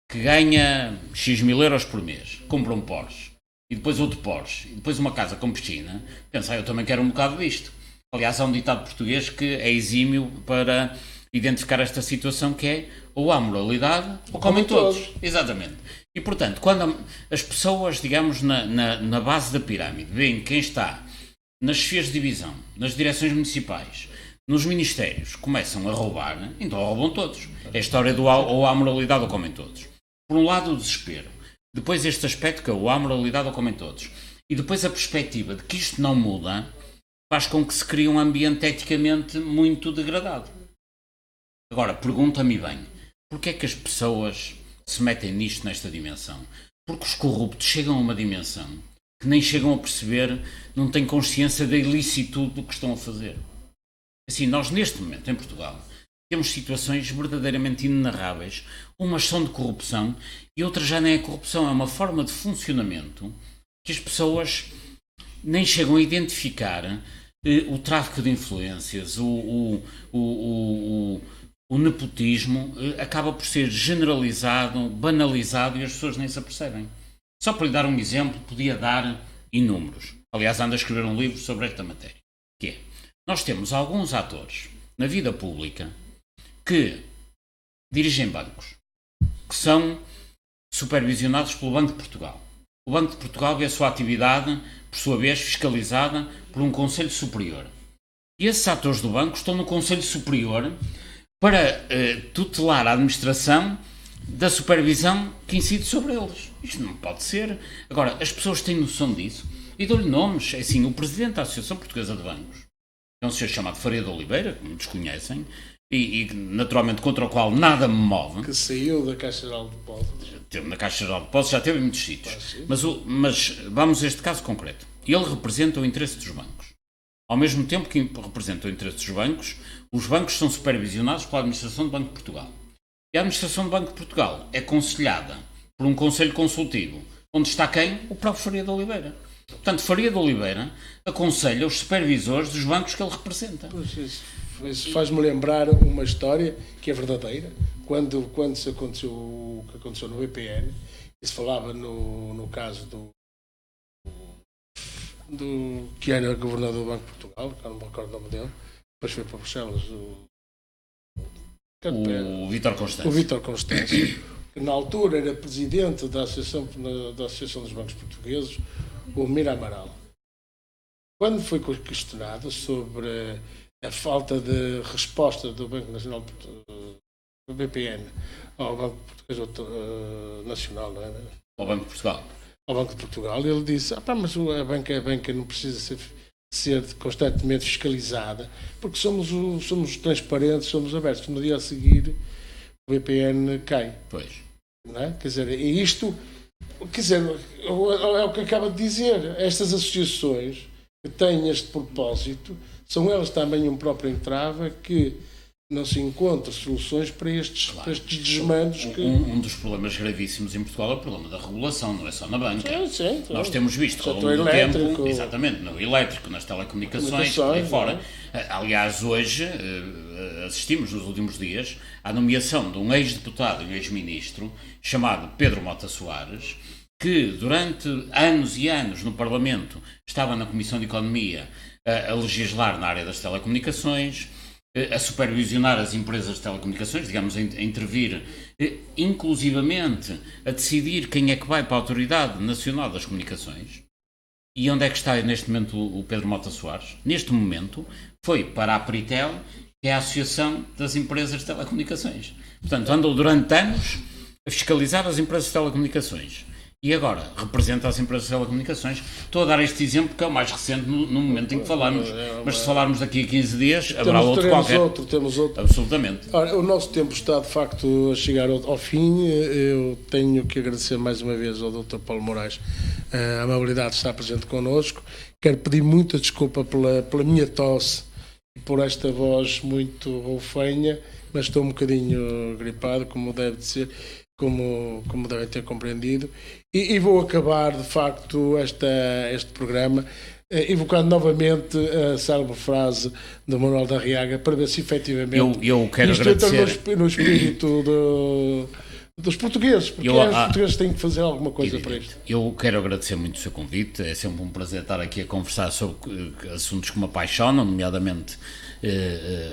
B: que ganha X mil euros por mês, compra um Porsche, e depois outro Porsche, e depois uma casa com piscina, pensa, eu também quero um bocado disto. Aliás, há um ditado português que é exímio para identificar esta situação, que é ou há moralidade ou comem todos. Exatamente. E, portanto, quando as pessoas, digamos, na base da pirâmide, veem quem está nas chefias de divisão, nas direções municipais, nos ministérios, começam a roubar, então roubam todos. É a história do ou há moralidade ou comem todos. Por um lado, o desespero. Depois este aspecto que é ou há moralidade ou comem todos. E depois a perspectiva de que isto não muda faz com que se crie um ambiente eticamente muito degradado. Agora, pergunta-me bem, porquê é que as pessoas se metem nisto, nesta dimensão? Porque os corruptos chegam a uma dimensão que nem chegam a perceber, não têm consciência da ilicitude do que estão a fazer. Assim, nós neste momento, em Portugal, temos situações verdadeiramente inenarráveis. Umas são de corrupção e outras já nem é corrupção, é uma forma de funcionamento que as pessoas nem chegam a identificar. O tráfico de influências, o nepotismo acaba por ser generalizado, banalizado e as pessoas nem se apercebem. Só para lhe dar um exemplo, podia dar inúmeros. Aliás, ando a escrever um livro sobre esta matéria. Que é, nós temos alguns atores na vida pública que dirigem bancos, que são supervisionados pelo Banco de Portugal. O Banco de Portugal vê a sua atividade, por sua vez, fiscalizada por um Conselho Superior. E esses atores do banco estão no Conselho Superior para tutelar a administração da supervisão que incide sobre eles. Isto não pode ser. Agora, as pessoas têm noção disso e dou-lhe nomes. É assim, o presidente da Associação Portuguesa de Bancos é um senhor chamado Faria de Oliveira, que muitos conhecem, e naturalmente contra o qual nada me move.
A: Que saiu da Caixa Geral de Depósitos.
B: Teve na Caixa Geral de Depósitos, já teve em muitos sítios. Mas vamos a este caso concreto. Ele representa o interesse dos bancos. Ao mesmo tempo que representa o interesse dos bancos, os bancos são supervisionados pela Administração do Banco de Portugal. E a Administração do Banco de Portugal é aconselhada por um Conselho Consultivo, onde está quem? O próprio Faria de Oliveira. Portanto, Faria de Oliveira aconselha os supervisores dos bancos que ele representa.
A: Isso faz-me lembrar uma história que é verdadeira. Quando se aconteceu o que aconteceu no BPN, e se falava no caso do que era governador do Banco de Portugal, que eu não me recordo o nome dele, depois foi para Bruxelas,
B: o Vítor Constâncio.
A: O Vítor Constâncio, que na altura era presidente da Associação dos Bancos Portugueses, o Mira Amaral. Quando foi questionado sobre a falta de resposta do Banco Nacional do BPN ao Banco Português Nacional, não é?
B: Ao Banco de Portugal.
A: Ao Banco de Portugal, ele disse, mas a banca não precisa ser constantemente fiscalizada, porque somos transparentes, somos abertos. No dia a seguir, o BPN cai.
B: Pois.
A: Não é? Quer dizer, é o que acaba de dizer. Estas associações que têm este propósito, são elas também um próprio entrave que não se encontram soluções para estes desmandos.
B: Um dos problemas gravíssimos em Portugal é o problema da regulação, não é só na banca.
A: Sim,
B: nós temos visto ao longo do tempo, exatamente, no elétrico, nas telecomunicações, por aí fora. Aliás, hoje assistimos nos últimos dias à nomeação de um ex-deputado e um ex-ministro chamado Pedro Mota Soares, que durante anos e anos no Parlamento estava na Comissão de Economia a legislar na área das telecomunicações, a supervisionar as empresas de telecomunicações, digamos, a intervir, inclusivamente a decidir quem é que vai para a Autoridade Nacional das Comunicações. E onde é que está neste momento o Pedro Mota Soares? Neste momento foi para a Pritel, que é a Associação das Empresas de Telecomunicações. Portanto, andou durante anos a fiscalizar as empresas de telecomunicações. E agora representa as empresas de telecomunicações. Estou a dar este exemplo que é o mais recente no momento em que falamos. Mas se falarmos daqui a 15 dias, haverá outro qualquer.
A: Temos outro.
B: Absolutamente.
A: Ora, o nosso tempo está, de facto, a chegar ao fim. Eu tenho que agradecer mais uma vez ao Dr. Paulo Moraes a amabilidade de estar presente connosco. Quero pedir muita desculpa pela minha tosse e por esta voz muito roufanha, mas estou um bocadinho gripado, como deve de ser. Como devem ter compreendido, e vou acabar de facto este programa evocando novamente a célebre frase do Manuel da Riaga, para ver se efetivamente
B: eu quero
A: isto
B: agradecer
A: entra no espírito dos portugueses, porque os portugueses têm que fazer alguma coisa para isto.
B: Eu quero agradecer muito o seu convite, é sempre um prazer estar aqui a conversar sobre assuntos que me apaixonam, nomeadamente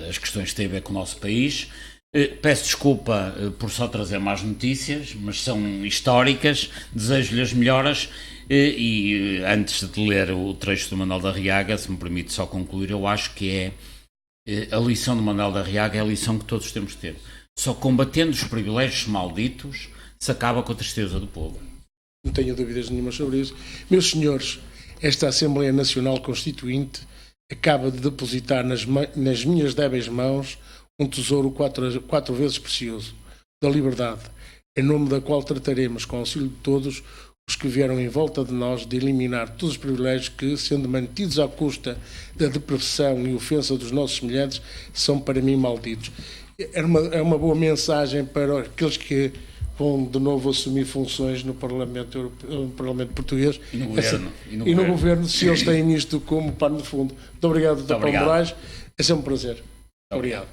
B: as questões que têm a ver com o nosso país. Peço desculpa por só trazer más notícias, mas são históricas, desejo-lhe as melhoras e antes de ler o trecho do Manuel da Arriaga, se me permite só concluir, eu acho que a lição do Manuel da Arriaga é a lição que todos temos de ter. Só combatendo os privilégios malditos se acaba com a tristeza do povo.
A: Não tenho dúvidas nenhuma sobre isso. Meus senhores, esta Assembleia Nacional Constituinte acaba de depositar nas minhas débeis mãos um tesouro quatro vezes precioso, da liberdade, em nome da qual trataremos, com auxílio de todos os que vieram em volta de nós, de eliminar todos os privilégios que, sendo mantidos à custa da depressão e ofensa dos nossos semelhantes, são para mim malditos. É uma boa mensagem para aqueles que vão de novo assumir funções no Parlamento Europeu, no Parlamento Português e no Governo, se eles têm isto como pano de fundo. Muito obrigado, Dr. Paulo Moraes. É sempre um prazer. Obrigado.